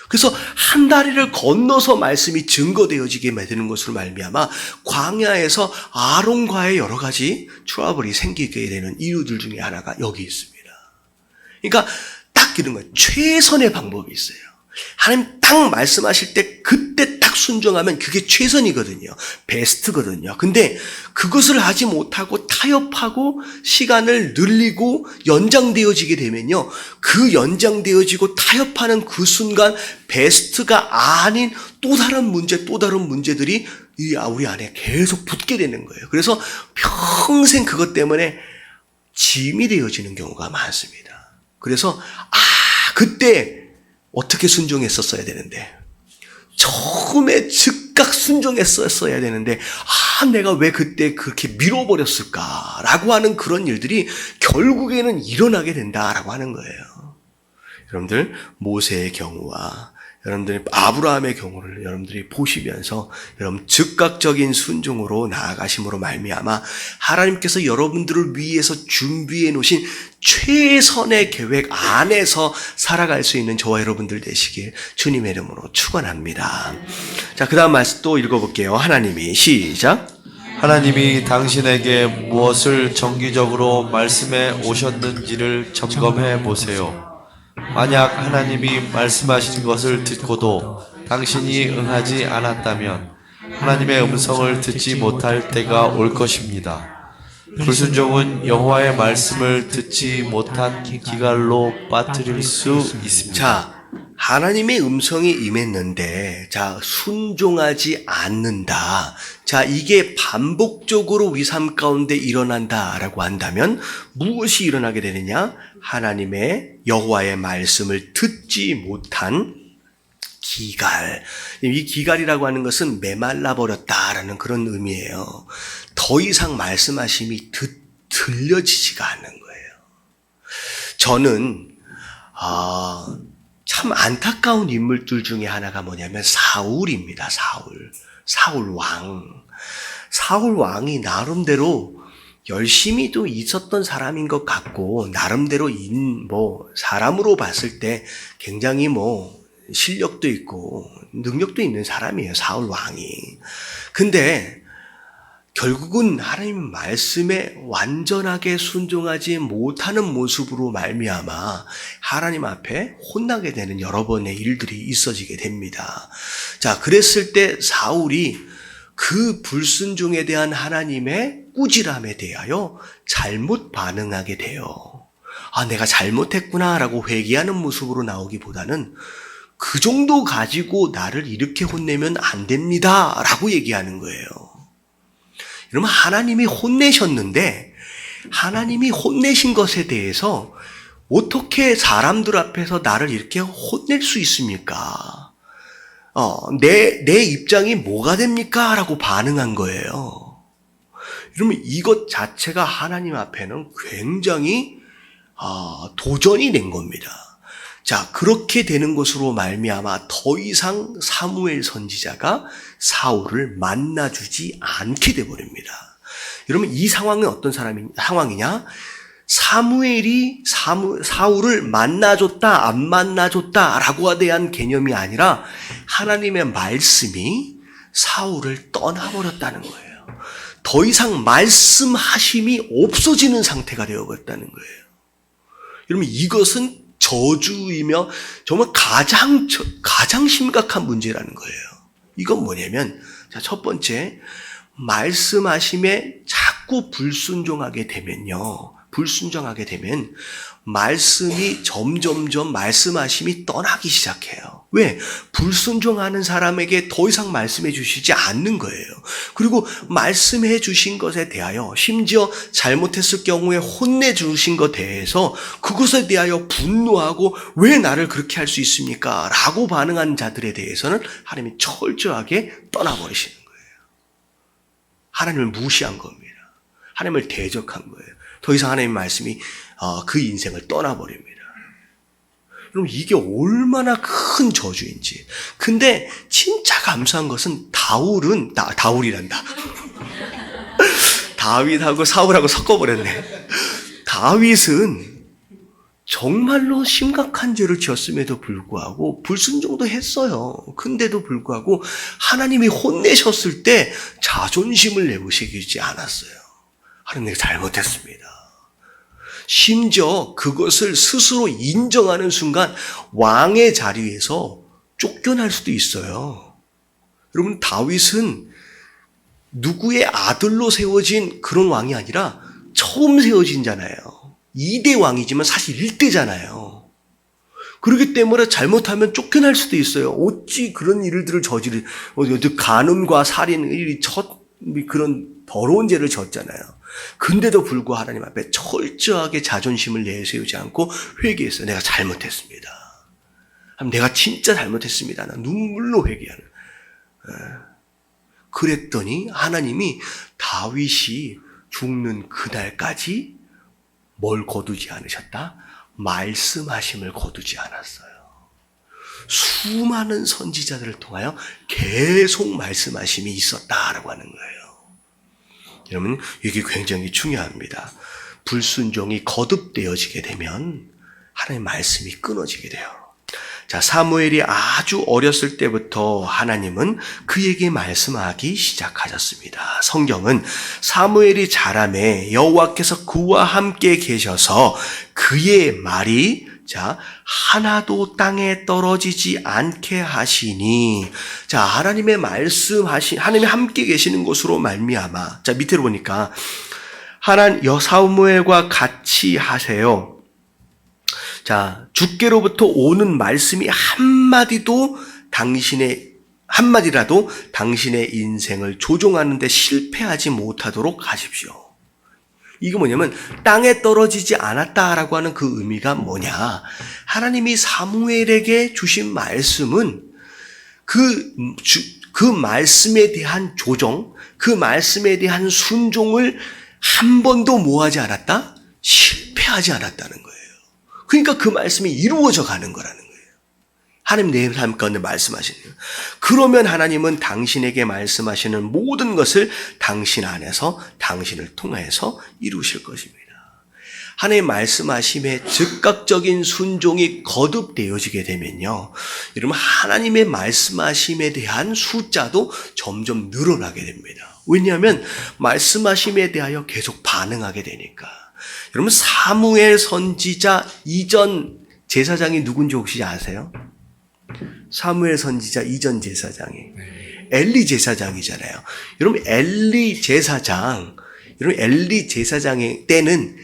그래서 한 다리를 건너서 말씀이 증거되어지게 되는 것으로 말미암아 광야에서 아론과의 여러 가지 트러블이 생기게 되는 이유들 중에 하나가 여기 있습니다. 그러니까 딱 이런 거예요. 최선의 방법이 있어요. 하나님 딱 말씀하실 때 그때 딱 순종하면 그게 최선이거든요. 베스트거든요. 근데 그것을 하지 못하고 타협하고 시간을 늘리고 연장되어지게 되면요, 그 연장되어지고 타협하는 그 순간 베스트가 아닌 또 다른 문제들이 우리 안에 계속 붙게 되는 거예요. 그래서 평생 그것 때문에 짐이 되어지는 경우가 많습니다. 그래서 그때 어떻게 순종했었어야 되는데, 처음에 즉각 순종했었어야 되는데 내가 왜 그때 그렇게 밀어버렸을까라고 하는 그런 일들이 결국에는 일어나게 된다라고 하는 거예요. 여러분들 모세의 경우와 여러분들이 아브라함의 경우를 여러분들이 보시면서 여러분 즉각적인 순종으로 나아가심으로 말미암아 하나님께서 여러분들을 위해서 준비해 놓으신 최선의 계획 안에서 살아갈 수 있는 저와 여러분들 되시길 주님의 이름으로 축원합니다. 자, 그 다음 말씀 또 읽어볼게요. 하나님이 시작. 하나님이 당신에게 무엇을 정기적으로 말씀해 오셨는지를 점검해 보세요. 만약 하나님이 말씀하신 것을 듣고도 당신이 응하지 않았다면 하나님의 음성을 듣지 못할 때가 올 것입니다. 불순종은 여호와의 말씀을 듣지 못한 기갈로 빠뜨릴 수 있습니다. 자, 하나님의 음성이 임했는데, 자, 순종하지 않는다. 자, 이게 반복적으로 우리 삶 가운데 일어난다라고 한다면 무엇이 일어나게 되느냐? 하나님의 여호와의 말씀을 듣지 못한 기갈. 이 기갈이라고 하는 것은 메말라 버렸다라는 그런 의미예요. 더 이상 말씀하심이 들려지지가 않는 거예요. 저는 참 안타까운 인물들 중에 하나가 뭐냐면 사울입니다. 사울 왕. 사울 왕이 나름대로 열심히도 있었던 사람인 것 같고, 나름대로 사람으로 봤을 때 굉장히 실력도 있고 능력도 있는 사람이에요, 사울 왕이. 근데 결국은 하나님 말씀에 완전하게 순종하지 못하는 모습으로 말미암아 하나님 앞에 혼나게 되는 여러 번의 일들이 있어지게 됩니다. 자, 그랬을 때 사울이 그 불순종에 대한 하나님의 꾸지람에 대하여 잘못 반응하게 돼요. 내가 잘못했구나라고 회개하는 모습으로 나오기보다는 그 정도 가지고 나를 이렇게 혼내면 안 됩니다 라고 얘기하는 거예요. 여러분, 하나님이 혼내셨는데 하나님이 혼내신 것에 대해서 어떻게 사람들 앞에서 나를 이렇게 혼낼 수 있습니까? 내 입장이 뭐가 됩니까? 라고 반응한 거예요. 여러분, 이것 자체가 하나님 앞에는 굉장히 도전이 된 겁니다. 자, 그렇게 되는 것으로 말미암아 더 이상 사무엘 선지자가 사울을 만나주지 않게 돼버립니다. 여러분, 이 상황은 어떤 상황이냐? 사무엘이 사울을 만나줬다, 안 만나줬다라고에 대한 개념이 아니라 하나님의 말씀이 사울을 떠나버렸다는 거예요. 더 이상 말씀하심이 없어지는 상태가 되어버렸다는 거예요. 여러분, 이것은 저주이며 정말 가장 심각한 문제라는 거예요. 이건 뭐냐면, 자, 첫 번째, 말씀하심에 자꾸 불순종하게 되면 말씀이 점점점 말씀하심이 떠나기 시작해요. 왜? 불순종하는 사람에게 더 이상 말씀해 주시지 않는 거예요. 그리고 말씀해 주신 것에 대하여, 심지어 잘못했을 경우에 혼내 주신 것에 대해서 그것에 대하여 분노하고 왜 나를 그렇게 할 수 있습니까? 라고 반응한 자들에 대해서는 하나님이 철저하게 떠나버리시는 거예요. 하나님을 무시한 겁니다. 하나님을 대적한 거예요. 더 이상 하나님의 말씀이 그 인생을 떠나버립니다. 여러분, 이게 얼마나 큰 저주인지. 근데 진짜 감사한 것은 다울이란다. 다윗하고 사울하고 섞어버렸네. 다윗은 정말로 심각한 죄를 지었음에도 불구하고 불순종도 했어요. 근데도 불구하고 하나님이 혼내셨을 때 자존심을 내부시키지 않았어요. 하나님, 내가 잘못했습니다. 심지어 그것을 스스로 인정하는 순간 왕의 자리에서 쫓겨날 수도 있어요. 여러분, 다윗은 누구의 아들로 세워진 그런 왕이 아니라 처음 세워진잖아요. 2대 왕이지만 사실 1대잖아요. 그렇기 때문에 잘못하면 쫓겨날 수도 있어요. 어찌 그런 일들을 간음과 살인, 그런 더러운 죄를 졌잖아요. 근데도 불구하고 하나님 앞에 철저하게 자존심을 내세우지 않고 회개했어요. 내가 잘못했습니다. 내가 진짜 잘못했습니다. 눈물로 회개하는. 그랬더니 하나님이 다윗이 죽는 그날까지 뭘 거두지 않으셨다? 말씀하심을 거두지 않았어요. 수많은 선지자들을 통하여 계속 말씀하심이 있었다라고 하는 거예요. 여러분, 이게 굉장히 중요합니다. 불순종이 거듭되어지게 되면 하나님의 말씀이 끊어지게 돼요. 자, 사무엘이 아주 어렸을 때부터 하나님은 그에게 말씀하기 시작하셨습니다. 성경은 사무엘이 자라매 여호와께서 그와 함께 계셔서 그의 말이 하나도 땅에 떨어지지 않게 하시니. 자, 하나님의 하나님이 함께 계시는 것으로 말미암아. 자, 밑으로 보니까 사무엘과 같이 하세요. 자, 주께로부터 오는 말씀이 한마디라도 당신의 인생을 조종하는 데 실패하지 못하도록 하십시오. 이게 뭐냐면 땅에 떨어지지 않았다라고 하는 그 의미가 뭐냐? 하나님이 사무엘에게 주신 말씀은 그 말씀에 대한 조정, 그 말씀에 대한 순종을 한 번도 뭐하지 않았다? 실패하지 않았다는 거예요. 그러니까 그 말씀이 이루어져 가는 거라는 거예요. 하나님 내 삶 가운데 말씀하시는 거예요. 그러면 하나님은 당신에게 말씀하시는 모든 것을 당신 안에서 당신을 통해서 이루실 것입니다. 하나님 말씀하심에 즉각적인 순종이 거듭되어지게 되면요, 여러분 하나님의 말씀하심에 대한 숫자도 점점 늘어나게 됩니다. 왜냐하면 말씀하심에 대하여 계속 반응하게 되니까. 여러분 사무엘 선지자 이전 제사장이 누군지 혹시 아세요? 사무엘 선지자 이전 제사장이 엘리 제사장이잖아요. 여러분 엘리 제사장의 때는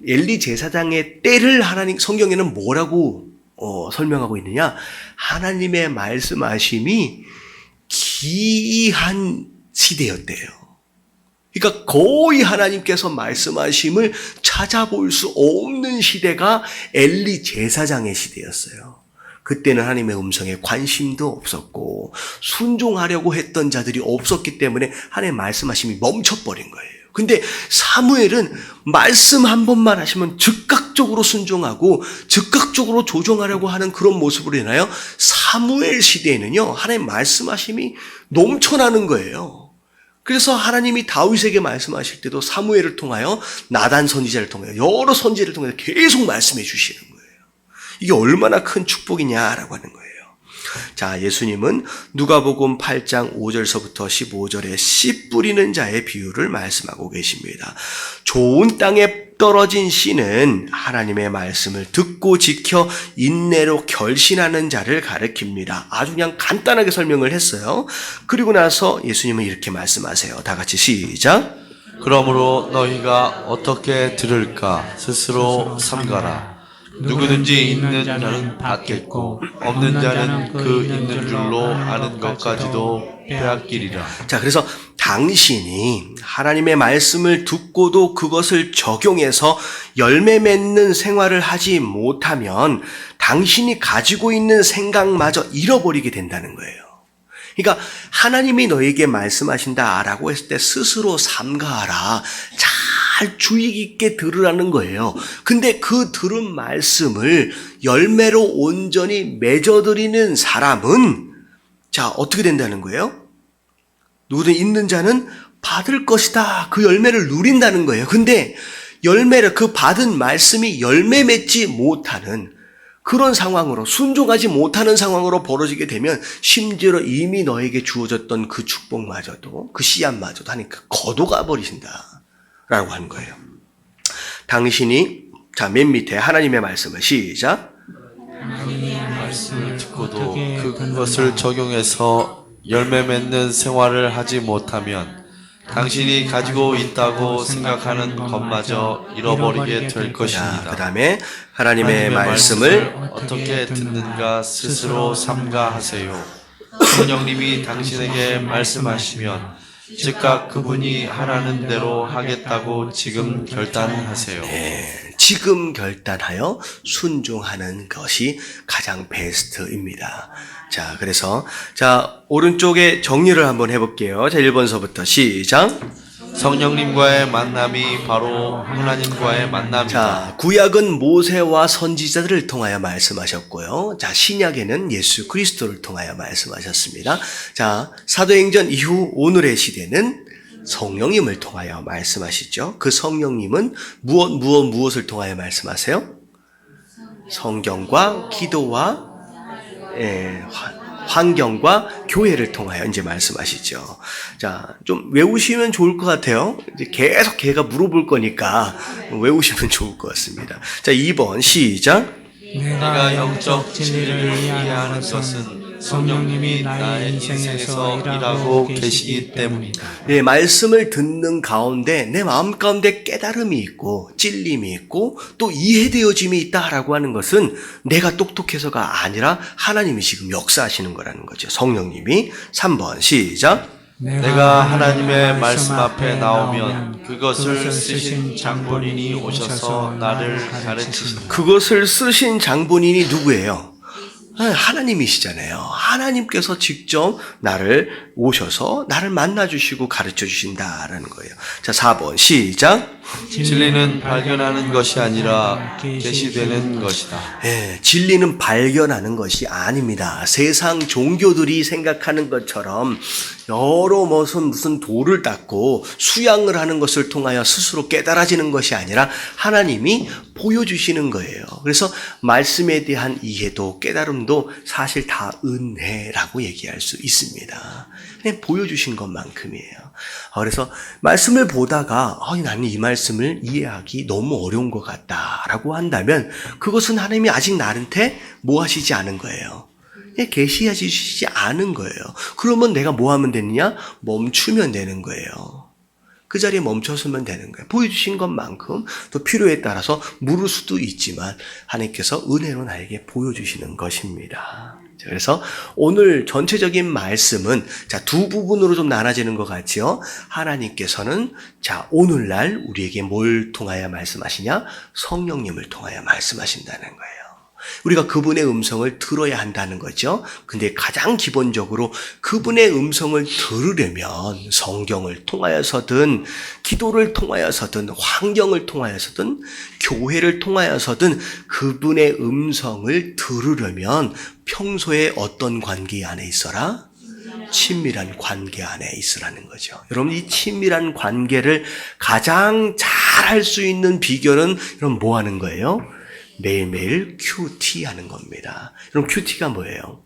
엘리 제사장의 때를 하나님 성경에는 뭐라고 설명하고 있느냐? 하나님의 말씀하심이 기이한 시대였대요. 그러니까 거의 하나님께서 말씀하심을 찾아볼 수 없는 시대가 엘리 제사장의 시대였어요. 그때는 하나님의 음성에 관심도 없었고 순종하려고 했던 자들이 없었기 때문에 하나님의 말씀하심이 멈춰버린 거예요. 근데 사무엘은 말씀 한 번만 하시면 즉각적으로 순종하고 즉각적으로 조정하려고 하는 그런 모습으로 인하여 사무엘 시대에는요, 하나님 말씀하심이 넘쳐나는 거예요. 그래서 하나님이 다윗에게 말씀하실 때도 사무엘을 통하여 나단 선지자를 통하여 여러 선지자를 통해서 계속 말씀해 주시는 거예요. 이게 얼마나 큰 축복이냐라고 하는 거예요. 자, 예수님은 누가복음 8장 5절서부터 15절에 씨 뿌리는 자의 비유를 말씀하고 계십니다. 좋은 땅에 떨어진 씨는 하나님의 말씀을 듣고 지켜 인내로 결신하는 자를 가리킵니다. 아주 그냥 간단하게 설명을 했어요. 그리고 나서 예수님은 이렇게 말씀하세요. 다 같이 시작. 그러므로 너희가 어떻게 들을까 스스로 삼가라. 누구든지 있는 자는 받겠고 없는 자는 그 있는 줄로 아는 것까지도 빼앗기리라. 자, 그래서 당신이 하나님의 말씀을 듣고도 그것을 적용해서 열매 맺는 생활을 하지 못하면 당신이 가지고 있는 생각마저 잃어버리게 된다는 거예요. 그러니까 하나님이 너에게 말씀하신다라고 했을 때 스스로 삼가하라. 잘 주의 깊게 들으라는 거예요. 근데 그 들은 말씀을 열매로 온전히 맺어드리는 사람은 자, 어떻게 된다는 거예요? 누구든 있는 자는 받을 것이다. 그 열매를 누린다는 거예요. 근데 열매를 그 받은 말씀이 열매 맺지 못하는 그런 상황으로 순종하지 못하는 상황으로 벌어지게 되면 심지어 이미 너에게 주어졌던 그 축복마저도 그 씨앗마저도 하니까 거둬가 버리신다 라고 하는 거예요. 당신이 자, 맨 밑에 하나님의 말씀을 시작. 하나님의 말씀을 듣고도 그것을 적용해서 열매 맺는 생활을 하지 못하면 당신이 가지고 있다고 생각하는 것마저 잃어버리게 될 것입니다. 그 다음에 하나님의 말씀을 어떻게 듣는가 스스로 삼가하세요. 성령님이 당신에게 말씀하시면 즉각 그분이 하라는 대로 하겠다고 지금 결단하세요. 네, 지금 결단하여 순종하는 것이 가장 베스트입니다. 자, 그래서 자, 오른쪽에 정리를 한번 해볼게요. 자, 1번서부터 시작. 성령님과의 만남이 바로 하나님과의 만남이다. 자, 구약은 모세와 선지자들을 통하여 말씀하셨고요. 자, 신약에는 예수 그리스도를 통하여 말씀하셨습니다. 자, 사도행전 이후 오늘의 시대는 성령님을 통하여 말씀하시죠. 그 성령님은 무엇을 통하여 말씀하세요? 성경과 기도와 환경과 교회를 통하여 이제 말씀하시죠. 자, 좀 외우시면 좋을 것 같아요. 이제 계속 걔가 물어볼 거니까 외우시면 좋을 것 같습니다. 자, 2번 시작. 내가 영적 진리를 이해하는 것은 성령님이 나의 인생에서 일하고 계시기 때문이다. 네, 말씀을 듣는 가운데 내 마음 가운데 깨달음이 있고 찔림이 있고 또 이해되어짐이 있다라고 하는 것은 내가 똑똑해서가 아니라 하나님이 지금 역사하시는 거라는 거죠. 성령님이. 3번 시작. 내가 하나님의 말씀 앞에 나오면 그것을 쓰신 장본인이 오셔서 나를 가르치신다. 그것을 쓰신 장본인이 누구예요? 하나님이시잖아요. 하나님께서 직접 나를 오셔서 나를 만나주시고 가르쳐 주신다라는 거예요. 자, 4번 시작. 진리는 발견하는 것이 아니라 계시되는 것이다. 예, 진리는 발견하는 것이 아닙니다. 세상 종교들이 생각하는 것처럼 여러 무슨 돌을 닦고 수양을 하는 것을 통하여 스스로 깨달아지는 것이 아니라 하나님이 보여주시는 거예요. 그래서 말씀에 대한 이해도 깨달음도 사실 다 은혜라고 얘기할 수 있습니다. 그냥 보여주신 것만큼이에요. 그래서 말씀을 보다가 나는 이 말씀을 이해하기 너무 어려운 것 같다라고 한다면 그것은 하나님이 아직 나한테 뭐 하시지 않은 거예요. 계시하시지 않은 거예요. 그러면 내가 뭐 하면 되느냐? 멈추면 되는 거예요. 그 자리에 멈춰서면 되는 거예요. 보여주신 것만큼 또 필요에 따라서 물을 수도 있지만 하나님께서 은혜로 나에게 보여주시는 것입니다. 그래서 오늘 전체적인 말씀은 두 부분으로 좀 나눠지는 것 같지요. 하나님께서는 오늘날 우리에게 뭘 통하여 말씀하시냐? 성령님을 통하여 말씀하신다는 거예요. 우리가 그분의 음성을 들어야 한다는 거죠. 근데 가장 기본적으로 그분의 음성을 들으려면 성경을 통하여서든 기도를 통하여서든 환경을 통하여서든 교회를 통하여서든 그분의 음성을 들으려면 평소에 어떤 관계 안에 있어라? 친밀한 관계 안에 있으라는 거죠. 여러분, 이 친밀한 관계를 가장 잘 할 수 있는 비결은 여러분 뭐 하는 거예요? 매일매일 큐티 하는 겁니다. 여러분, 큐티가 뭐예요?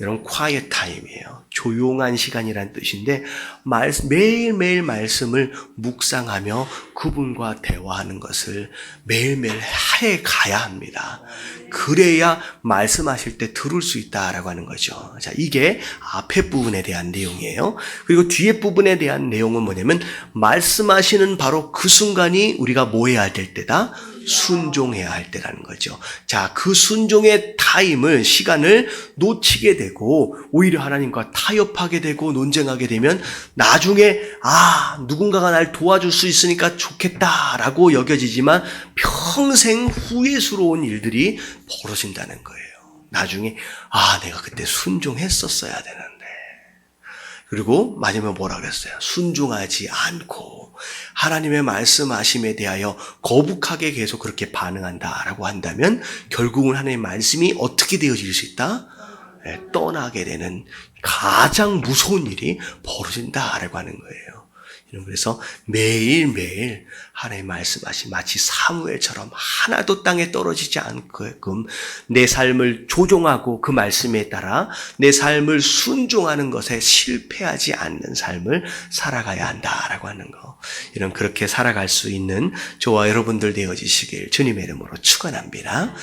여러분, quiet time이에요. 조용한 시간이란 뜻인데 매일매일 말씀을 묵상하며 그분과 대화하는 것을 매일매일 해 가야 합니다. 그래야 말씀하실 때 들을 수 있다라고 하는 거죠. 자, 이게 앞에 부분에 대한 내용이에요. 그리고 뒤에 부분에 대한 내용은 뭐냐면 말씀하시는 바로 그 순간이 우리가 뭐 해야 될 때다? 순종해야 할 때라는 거죠. 자, 그 순종의 타임을, 시간을 놓치게 되고 오히려 하나님과 타협하게 되고 논쟁하게 되면 나중에 누군가가 날 도와줄 수 있으니까 좋겠다라고 여겨지지만 평생 후회스러운 일들이 벌어진다는 거예요. 나중에 내가 그때 순종했었어야 되는데. 그리고 마지막에 뭐라 그랬어요? 순종하지 않고 하나님의 말씀하심에 대하여 거북하게 계속 그렇게 반응한다라고 한다면 결국은 하나님의 말씀이 어떻게 되어질 수 있다? 떠나게 되는 가장 무서운 일이 벌어진다라고 하는 거예요. 그래서 매일매일 하나님 말씀하신 마치 사무엘처럼 하나도 땅에 떨어지지 않게끔 내 삶을 조종하고 그 말씀에 따라 내 삶을 순종하는 것에 실패하지 않는 삶을 살아가야 한다라고 하는 거. 이런 그렇게 살아갈 수 있는 저와 여러분들 되어지시길 주님의 이름으로 축원합니다.